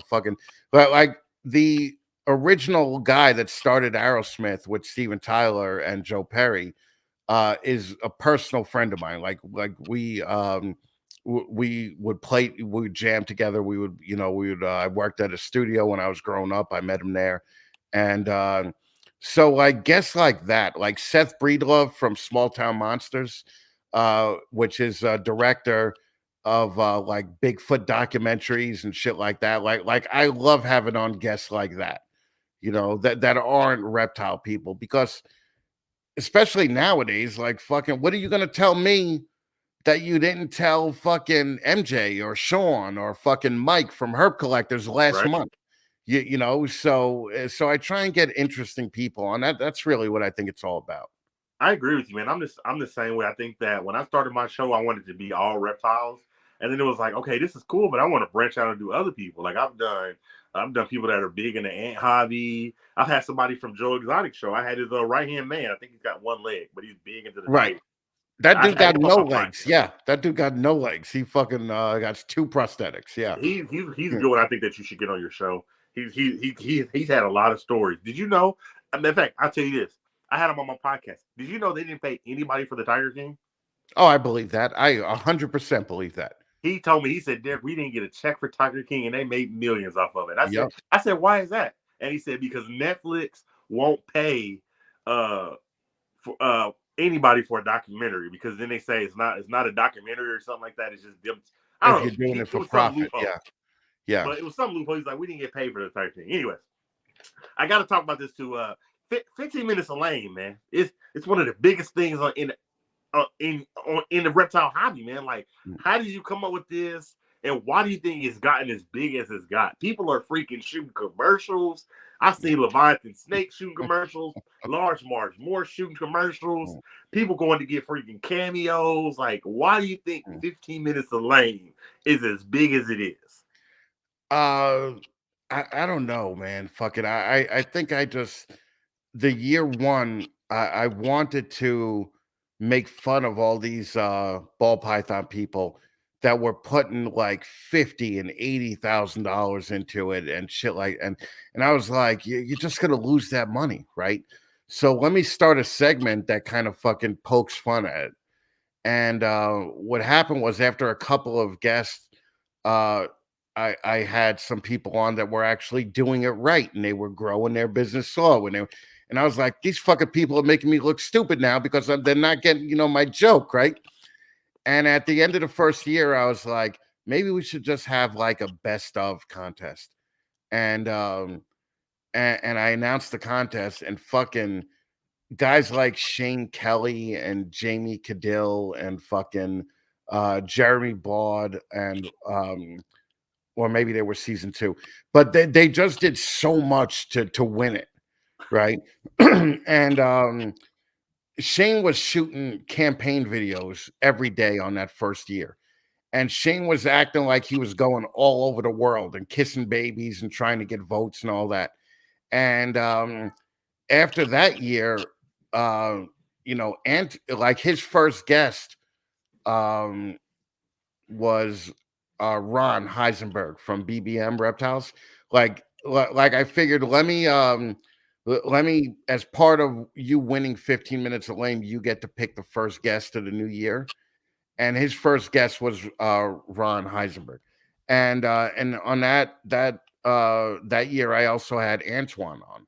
fucking, but like the original guy that started Aerosmith with Steven Tyler and Joe Perry is a personal friend of mine. Like we would jam together. I worked at a studio when I was growing up. I met him there. And so I guess like that, like Seth Breedlove from Small Town Monsters, which is a director of like Bigfoot documentaries and shit like that. Like I love having on guests like that, that aren't reptile people, because especially nowadays, like, fucking, what are you going to tell me that you didn't tell fucking MJ or Sean or fucking Mike from Herb Collectors last month? So I try and get interesting people on. That's really what I think it's all about. I agree with you, man. I'm the same way. I think that when I started my show, I wanted to be all reptiles, and then it was like, okay, this is cool, but I want to branch out and do other people. Like I've done people that are big in the ant hobby. I've had somebody from Joe Exotic show. I had his right hand man. I think he's got one leg, but he's big into the right. That dude got no legs. Yeah, that dude got no legs. He fucking got 2 prosthetics. Yeah, he's a good one. I think that you should get on your show. He's had a lot of stories. Did you know? In fact, I'll tell you this. I had him on my podcast. Did you know they didn't pay anybody for the Tiger King? Oh, I believe that. I 100% believe that. He told me, he said, Derek, we didn't get a check for Tiger King, and they made millions off of it. I said, why is that? And he said, because Netflix won't pay uh for anybody for a documentary, because then they say it's not a documentary or something like that. It's just them. I If don't you're know. doing it It for was some profit, loophole, yeah, yeah. but it was some loophole. He's like, we didn't get paid for the 13. Anyways, I got to talk about this too. 15 minutes of lane, man. It's one of the biggest things in the reptile hobby, man. Like, how did you come up with this? And why do you think it's gotten as big as it's got? People are freaking shooting commercials. I see Leviathan Snake shooting commercials, Large Marge Moore shooting commercials, people going to get freaking cameos. Like, why do you think 15 minutes of lane is as big as it is? Uh, I don't know, man. Fuck it. I think I just the year one. I wanted to make fun of all these ball python people that were putting like 50 and $80,000 into it and shit and I was like, you're just gonna lose that money, right? So let me start a segment that kind of fucking pokes fun at it. And what happened was after a couple of guests, uh, I had some people on that were actually doing it right, and they were growing their business slow, and I was like, these fucking people are making me look stupid now because they're not getting my joke right. And at the end of the first year, I was like, maybe we should just have like a best of contest, and and I announced the contest, and fucking guys like Shane Kelly and Jamie Cadill and fucking Jeremy Baud and or maybe they were season two, but they just did so much to win it, right? And Shane was shooting campaign videos every day on that first year. And Shane was acting like he was going all over the world and kissing babies and trying to get votes and all that. And after that year, uh, and like his first guest um, was Ron Heisenberg from BBM Reptiles. Like I figured, let me as part of you winning 15 minutes of lane, you get to pick the first guest of the new year. And his first guest was Ron Heisenberg, and on that year, I also had Antoine on.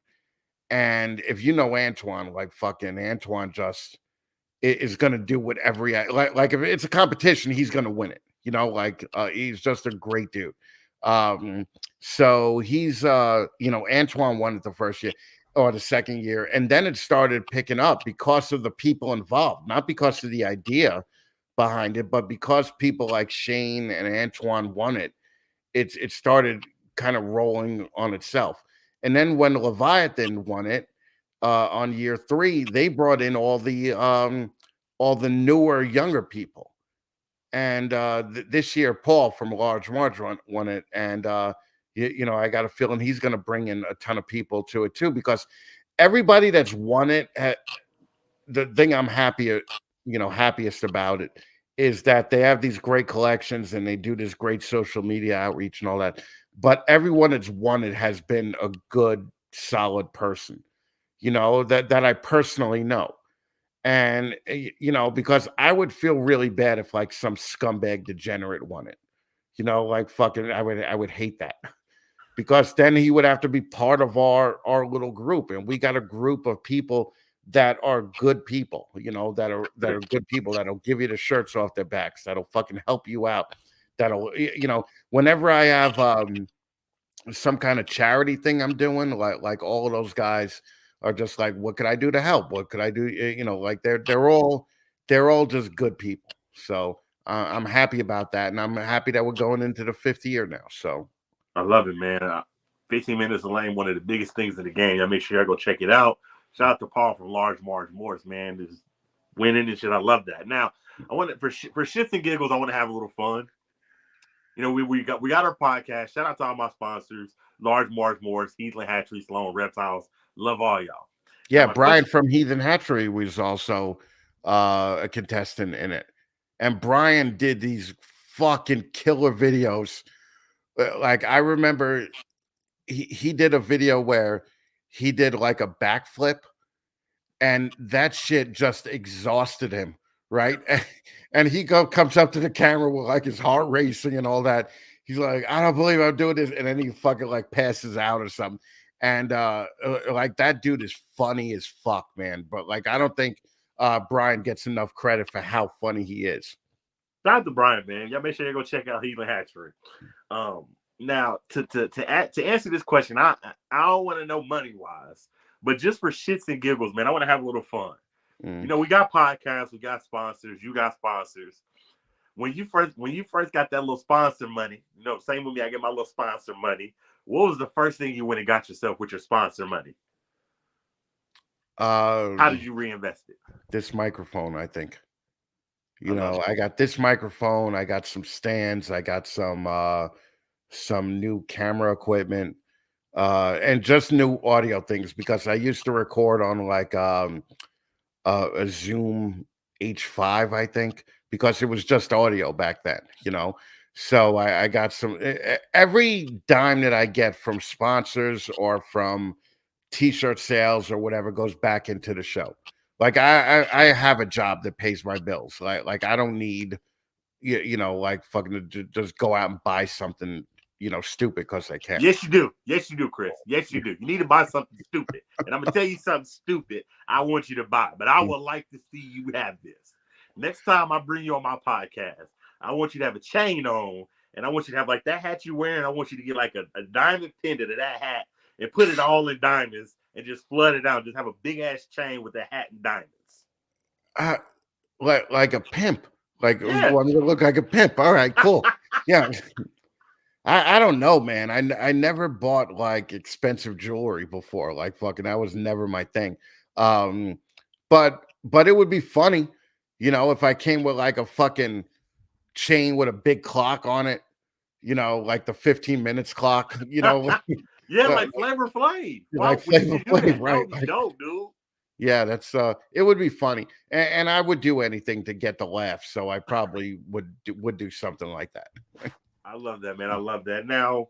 And if you know Antoine, like fucking Antoine just is going to do whatever like if it's a competition, he's going to win it. Like he's just a great dude. Um, so he's Antoine won it the first year or the second year, and then it started picking up because of the people involved, not because of the idea behind it, but because people like Shane and Antoine won it. It started kind of rolling on itself. And then when Leviathan won it on year three, they brought in all the newer, younger people. And this year, Paul from Large March won it, and I got a feeling he's going to bring in a ton of people to it too, because everybody that's won it, the thing I'm happiest about it is that they have these great collections and they do this great social media outreach and all that. But everyone that's won it has been a good, solid person, that I personally know. And because I would feel really bad if like some scumbag degenerate won it. Like fucking I would hate that. Because then he would have to be part of our little group, and we got a group of people that are good people, that are good people, that'll give you the shirts off their backs, that'll fucking help you out, that'll whenever I have some kind of charity thing I'm doing, like all of those guys are just like, what could I do to help? What could I do? Like they're all just good people. So I'm happy about that, and I'm happy that we're going into the fifth year now. So I love it, man. 15 minutes of lane, one of the biggest things in the game. I make sure I go check it out. Shout out to Paul from Large Marge Morris, man. This is winning and shit. I love that. Now, I want to, for shits and giggles, I want to have a little fun. We got our podcast. Shout out to all my sponsors: Large Marge Morris, Heathland Hatchery, Sloan Reptiles. Love all y'all. Now, yeah, my Brian question. from Heathen Hatchery was also a contestant in it, and Brian did these fucking killer videos. Like I remember he did a video where he did like a backflip, and that shit just exhausted him, right? And he comes up to the camera with like his heart racing and all that. He's like, I don't believe I'm doing this, and then he fucking like passes out or something. And like that dude is funny as fuck, man. But like I don't think Brian gets enough credit for how funny he is. Shout out to Brian, man. Y'all make sure you go check out Healing Hatchery. Now to answer this question, I don't want to know money wise, but just for shits and giggles, man, I want to have a little fun. You know, we got podcasts, we got sponsors, you got sponsors. When you first got that little sponsor money, you know, same with me, I get my little sponsor money. What was the first thing you went and got yourself with your sponsor money? How did you reinvest it? This microphone, I think. You know, I got this microphone, I got some stands, I got some new camera equipment, and just new audio things because I used to record on like a Zoom H5, I think, because it was just audio back then, you know. So I got some every dime that I get from sponsors or from t-shirt sales or whatever goes back into the show. Like I have a job that pays my bills. Like I don't need you know like fucking to just go out and buy something, you know, stupid because I can. Yes, you do. Yes, you do, Chris. Yes, you do. You need to buy something stupid. And I'm gonna tell you something stupid I want you to buy, but I would like to see you have this. Next time I bring you on my podcast, I want you to have a chain on, and I want you to have like that hat you're wearing. I want you to get like a diamond pendant of that hat and put it all in diamonds and just flood it out. Just have a big ass chain with the hat and diamonds. Like a pimp. Like Yeah. I'm gonna look like a pimp. All right, cool. Yeah. I don't know, man. I never bought like expensive jewelry before. Like fucking that was never my thing. But it would be funny, you know, if I came with like a fucking chain with a big clock on it, you know, like the 15 minutes clock, you know. Yeah, like Flavor Flav. Like Flavor Flav, right? That would be dope, dude. Yeah, that's it would be funny. And I would do anything to get the laugh. So I probably would do something like that. I love that, man. I love that. Now,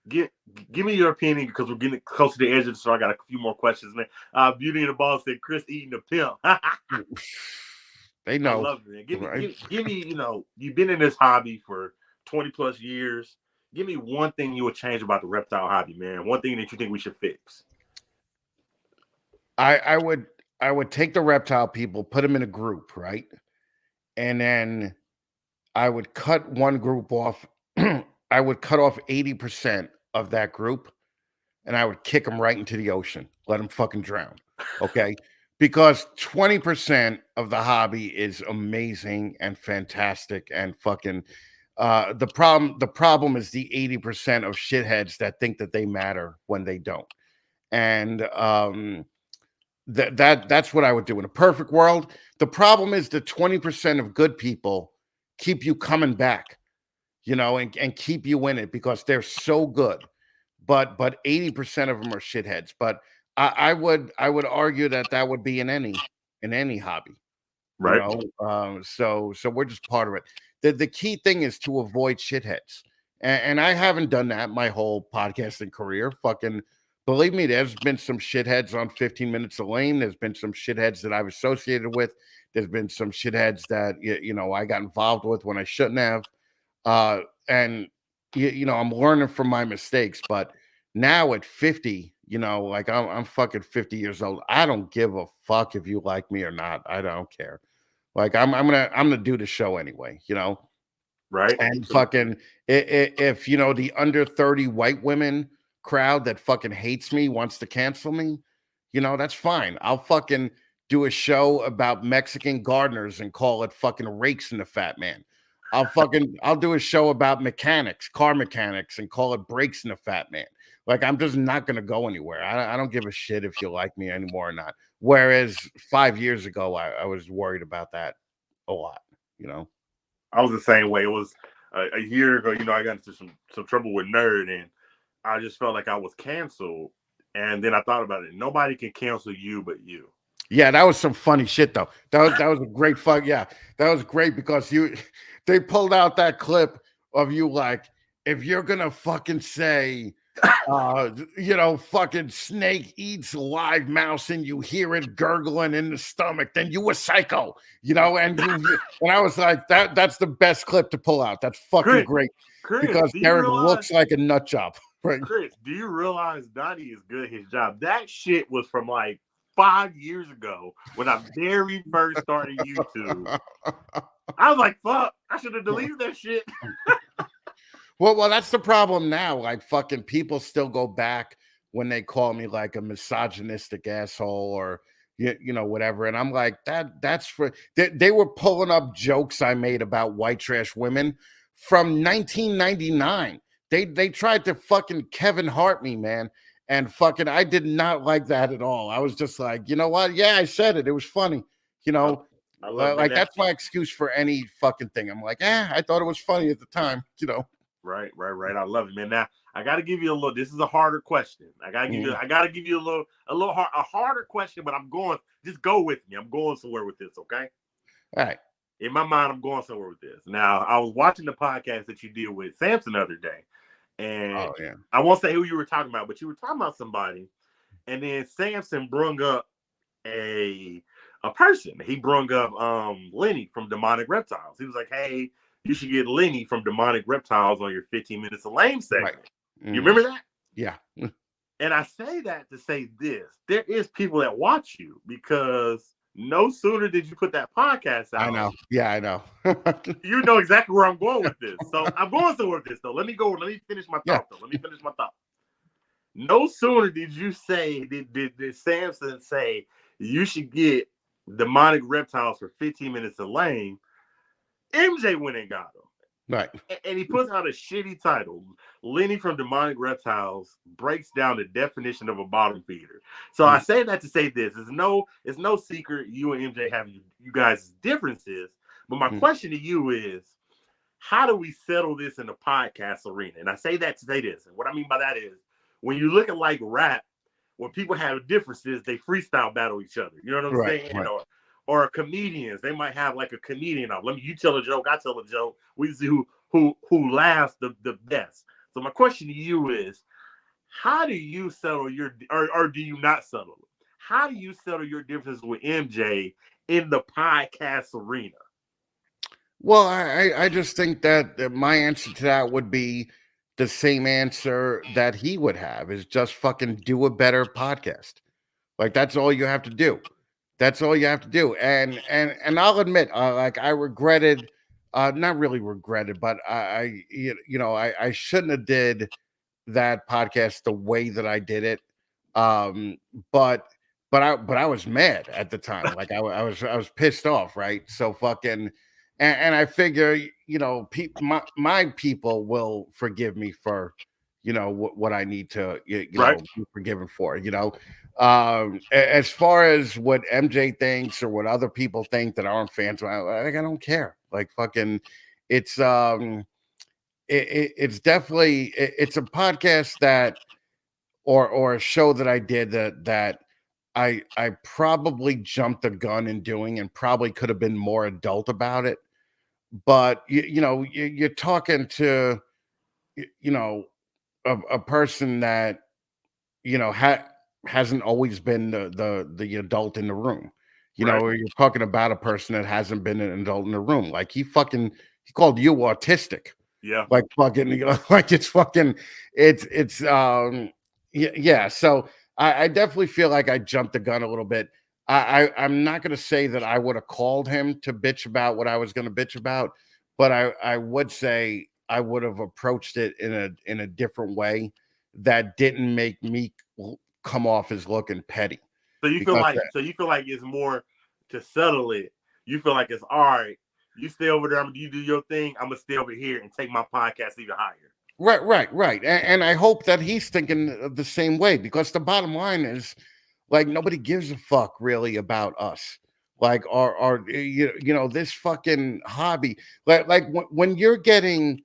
give me your opinion because we're getting close to the edge of the show. I got a few more questions, man. Beauty and the Ball said Chris eating a pimp. They know. I love it, man. Give me, you know, you've been in this hobby for 20 plus years. Give me one thing you would change about the reptile hobby, man. One thing that you think we should fix. I would take the reptile people, put them in a group, right? And then I would cut one group off. I would cut off 80% of that group and I would kick them right into the ocean. Let them fucking drown. Okay. Because 20% of the hobby is amazing and fantastic and fucking the problem is the 80% of shitheads that think that they matter when they don't. And that's what I would do in a perfect world. The problem is the 20% of good people keep you coming back, you know, and keep you in it because they're so good. But 80% of them are shitheads. But I would argue that would be in any hobby, right? You know? So we're just part of it. The key thing is to avoid shitheads, and I haven't done that my whole podcasting career. Fucking believe me, there's been some shitheads on 15 Minutes of Lame. There's been some shitheads that I've associated with. There's been some shitheads that you know I got involved with when I shouldn't have. And you know I'm learning from my mistakes. But now at 50, you know, like I'm fucking 50 years old. I don't give a fuck if you like me or not. I don't care. Like I'm gonna do the show anyway. You know, right? And fucking if you know the under 30 white women crowd that fucking hates me wants to cancel me, you know, that's fine. I'll fucking do a show about Mexican gardeners and call it fucking Rakes in the Fat Man. I'll do a show about mechanics, car mechanics, and call it Brakes in the Fat Man. Like I'm just not gonna go anywhere. I don't give a shit if you like me anymore or not. Whereas 5 years ago, I was worried about that a lot. You know, I was the same way. It was a year ago. You know, I got into some trouble with Nerd, and I just felt like I was canceled. And then I thought about it. Nobody can cancel you but you. Yeah, that was some funny shit though. That was a great fuck. Yeah, that was great because they pulled out that clip of you like, if you're gonna fucking say, you know, fucking snake eats live mouse and you hear it gurgling in the stomach, then you a psycho, you know. And I was like, that's the best clip to pull out. That's fucking great Chris, because Derek looks like a nut job. Right. Chris, do you realize Donnie is good at his job? That shit was from like 5 years ago when I very first started YouTube. I was like, fuck, I should have deleted that shit. Well, that's the problem now. Like fucking people still go back when they call me like a misogynistic asshole or whatever, and I'm like that's for they were pulling up jokes I made about white trash women from 1999. They tried to fucking Kevin Hart me, man, and fucking I did not like that at all. I was just like, you know what? Yeah, I said it. It was funny, you I, know. I love it, Like man. that's my excuse for any fucking thing. I'm like, I thought it was funny at the time, Right. I love it, man. Now I got to give you a little. This is a harder question. I got to give you. Mhm. I got to give you a harder question. But I'm going. Just go with me. I'm going somewhere with this. Okay. All right. In my mind, I'm going somewhere with this. Now I was watching the podcast that you did with Samson the other day, and Oh yeah. I won't say who you were talking about, but you were talking about somebody, and then Samson brung up a person. He brung up Lenny from Demonic Reptiles. He was like, "Hey, you should get Lenny from Demonic Reptiles on your 15 Minutes of Lame segment." Right. You Mhm. remember that? Yeah. And I say that to say this: there is people that watch you because no sooner did you put that podcast I out, know. Yeah, I know. you know exactly where I'm going with this. So I'm going somewhere with this though. Let me go. Let me finish my Yeah. thought though. Let me finish my thought. No sooner did you say did Samson say you should get Demonic Reptiles for 15 Minutes of Lame, MJ went and got him. Right. And he puts out a shitty title. Lenny from Demonic Reptiles breaks down the definition of a bottom feeder. So I say that to say this: it's no secret you and MJ have you guys' differences. But my question to you is, how do we settle this in the podcast arena? And I say that to say this. And what I mean by that is, when you look at like rap, when people have differences, they freestyle battle each other. You know what I'm Right. saying? Right. Or comedians, they might have like a comedian off. You tell a joke, I tell a joke. We see who laughs the best. So my question to you is, how do you settle your or do you not settle it? How do you settle your differences with MJ in the podcast arena? Well, I just think that my answer to that would be the same answer that he would have is just fucking do a better podcast. Like that's all you have to do. That's all you have to do. And I'll admit, like I regretted, not really regretted, but I shouldn't have did that podcast the way that I did it. Um, but I was mad at the time. Like I was pissed off, right? So fucking and I figure, my people will forgive me for, what I need to, Right? be forgiven for, as far as what MJ thinks or what other people think that aren't fans, I don't care. Like fucking, it's it's definitely it's a podcast that or a show that I did that I probably jumped the gun in doing and probably could have been more adult about it. But you're talking to you know a person that hasn't always been the adult in the room. Right? You're talking about a person that hasn't been an adult in the room. Like he called you autistic. Yeah. Like fucking, like it's fucking, it's yeah. So I definitely feel like I jumped the gun a little bit. I'm not gonna say that I would have called him to bitch about what I was gonna bitch about, but I would say I would have approached it in a different way that didn't make me come off as looking petty. So you feel Because like it's more to settle it. You feel like it's all right. You stay over there. You do your thing. I'm gonna stay over here and take my podcast even higher. right. And I hope that he's thinking the same way because the bottom line is like nobody gives a fuck really about us. Like our this fucking hobby. Like when you're getting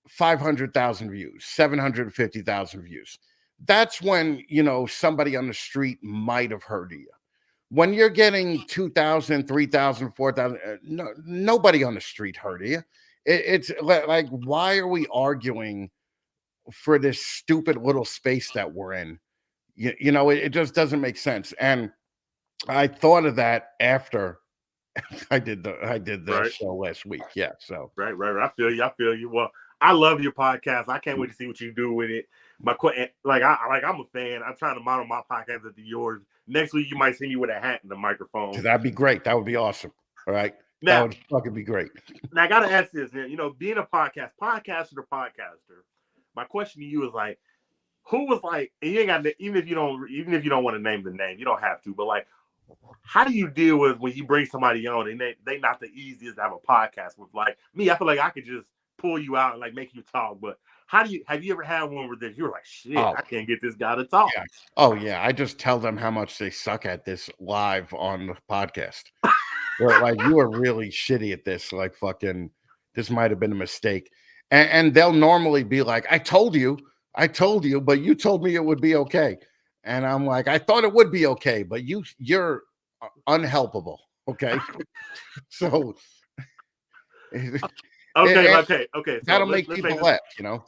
500,000 views, 750,000 views, that's when somebody on the street might have heard of you. When you're getting 2,000, 3,000, 4,000, nobody on the street heard of you. It's like, why are we arguing for this stupid little space that we're in? It just doesn't make sense. And I thought of that after I did the Right. show last week. Yeah. So Right. I feel you. Well, I love your podcast. I can't wait to see what you do with it. I'm a fan. I'm trying to model my podcast after yours. Next week you might see me with a hat and the microphone. That'd be great. That would be awesome. All right. That Now, would fucking be great. now I gotta ask this, man. You know, being a podcaster to podcaster, my question to you is like, who was like, and you ain't got to, even if you don't want to name the name, you don't have to, but like, how do you deal with when you bring somebody on and they not the easiest to have a podcast with? Like me, I feel like I could just pull you out and like make you talk, but have you ever had one where you were like, shit, Oh, I can't get this guy to talk? yeah. Oh, yeah. I just tell them how much they suck at this live on the podcast. Like, you are really shitty at this. Like, fucking, this might have been a mistake. And they'll normally be like, I told you, but you told me it would be okay. And I'm like, I thought it would be okay, but you're unhelpable. Okay. So Okay. So that'll make people laugh, you know.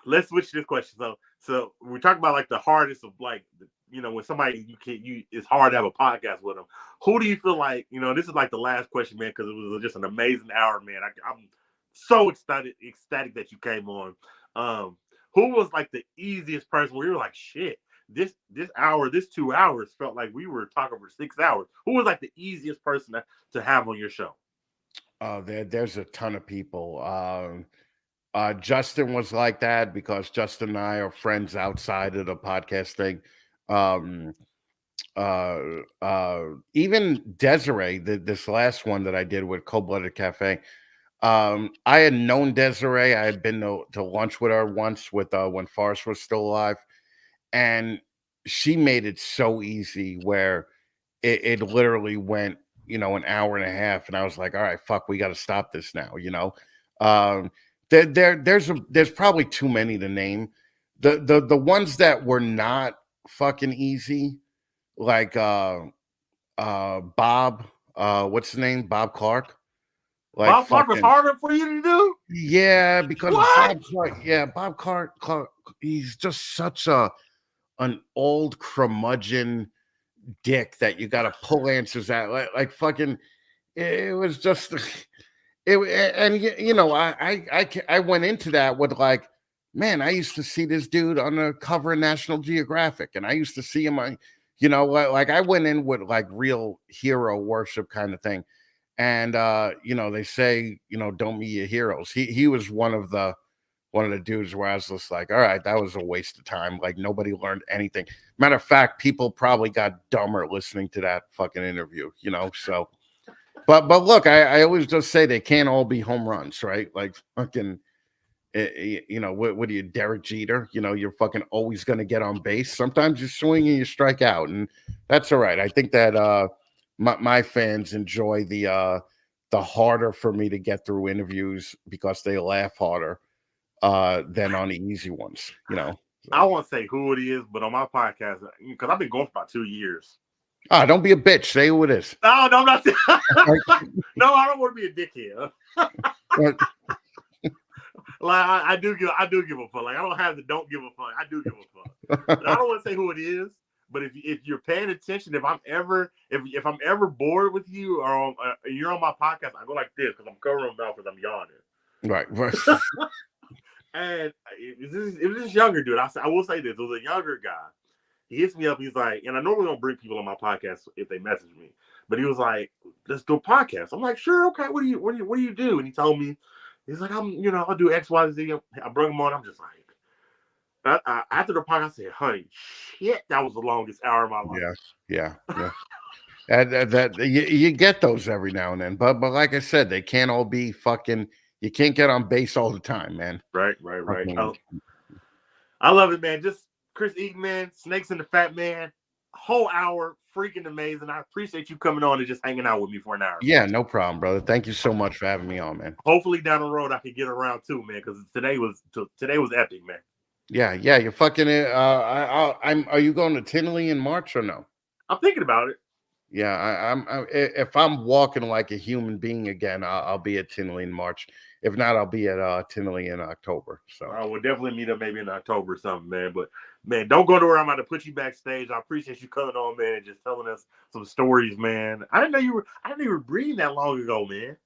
Let's switch this question. So we're talking about like the hardest of like, when somebody it's hard to have a podcast with them. Who do you feel like, this is like the last question, man, because it was just an amazing hour, man. I'm so ecstatic that you came on. Who was like the easiest person where you were like, shit, this 2 hours felt like we were talking for 6 hours? Who was like the easiest person to have on your show? There's a ton of people. Justin was like that because Justin and I are friends outside of the podcast thing. Even Desiree, this last one that I did with Cold Blooded Cafe. I had known Desiree. I had been to lunch with her once with when Forrest was still alive, and she made it so easy where it literally went, an hour and a half, and I was like, all right, fuck, we got to stop this now, there's probably too many to name. The ones that were not fucking easy, like Bob, what's the name? Bob Clark. Like Bob Clark was harder for you to do? Yeah, because what? Bob Clark, he's just such an old curmudgeon dick that you got to pull answers at. Like fucking, it was just it. And I went into that with like, man, I used to see this dude on the cover of National Geographic, and I used to see him on, like I went in with like real hero worship kind of thing. And they say, don't meet your heroes. He was one of the dudes where I was just like, all right, that was a waste of time. Like nobody learned anything. Matter of fact, people probably got dumber listening to that fucking interview, so but look, I always just say they can't all be home runs, right? Like fucking what are you, Derek Jeter? You're fucking always gonna get on base. Sometimes you swing and you strike out, and that's all right. I think that my fans enjoy the harder for me to get through interviews because they laugh harder than on the easy ones, I won't say who it is, but on my podcast, because I've been going for about 2 years. Don't be a bitch. Say who it is. No, I'm not. No, I don't want to be a dickhead. Like I do give a fuck. Like I don't have the don't give a fuck. I do give a fuck. I don't want to say who it is, but if you're paying attention, if I'm ever bored with you or you're on my podcast, I go like this because I'm covering my mouth because I'm yawning. Right. And it was this younger dude. I will say this: it was a younger guy. He hits me up. He's like, and I normally don't bring people on my podcast if they message me, but he was like, "Let's do a podcast." I'm like, "Sure, okay. What do you do?" And he told me, he's like, I'll do X, Y, Z. I bring him on. I'm just like, after the podcast, I said, honey, shit, that was the longest hour of my life. Yeah. And that you get those every now and then, but like I said, they can't all be fucking. You can't get on base all the time, man. Right. I love it, man. Just Chris Eaton, man. Snakes and the Fat Man. Whole hour, freaking amazing. I appreciate you coming on and just hanging out with me for an hour. Yeah, no problem, brother. Thank you so much for having me on, man. Hopefully down the road I can get around too, man, because today was epic, man. Yeah, you're fucking it. Are you going to Tinley in March or no? I'm thinking about it. Yeah, if I'm walking like a human being again, I'll be at Tinley in March. If not, I'll be at Tinley in October. So I will definitely meet up maybe in October or something, man. But man, don't go to where I'm about to put you backstage. I appreciate you coming on, man, and just telling us some stories, man. I didn't know you were breathing that long ago, man.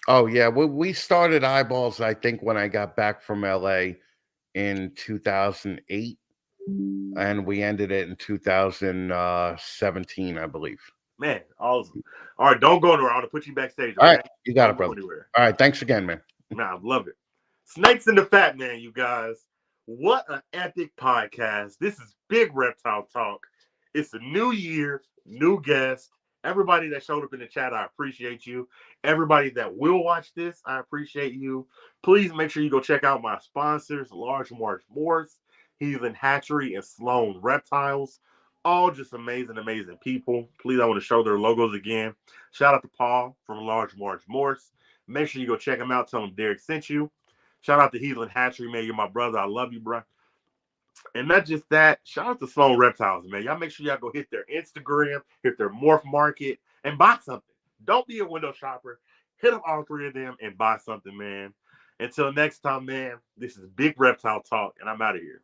Oh yeah, we started Eyeballs, I think, when I got back from LA in 2008, and we ended it in 2017, I believe. Man, awesome. All right, don't go anywhere. I want to put you backstage, All right, okay? you got it, Don't go brother. anywhere. All right, thanks again, man. Man, I love it. Snakes and the Fat Man, you guys. What an epic podcast. This is Big Reptile Talk. It's a new year, new guest. Everybody that showed up in the chat, I appreciate you. Everybody that will watch this, I appreciate you. Please make sure you go check out my sponsors, Large March Morse, Heathen Hatchery, and Sloan Reptiles. All just amazing, amazing people. Please, I want to show their logos again. Shout out to Paul from Large March Morse. Make sure you go check him out. Tell him Derek sent you. Shout out to Heathen Hatchery, man. You're my brother. I love you, bro. And not just that, shout out to Sloan Reptiles, man. Y'all make sure y'all go hit their Instagram, hit their Morph Market, and buy something. Don't be a window shopper. Hit up all three of them and buy something, man. Until next time, man, this is Big Reptile Talk, and I'm out of here.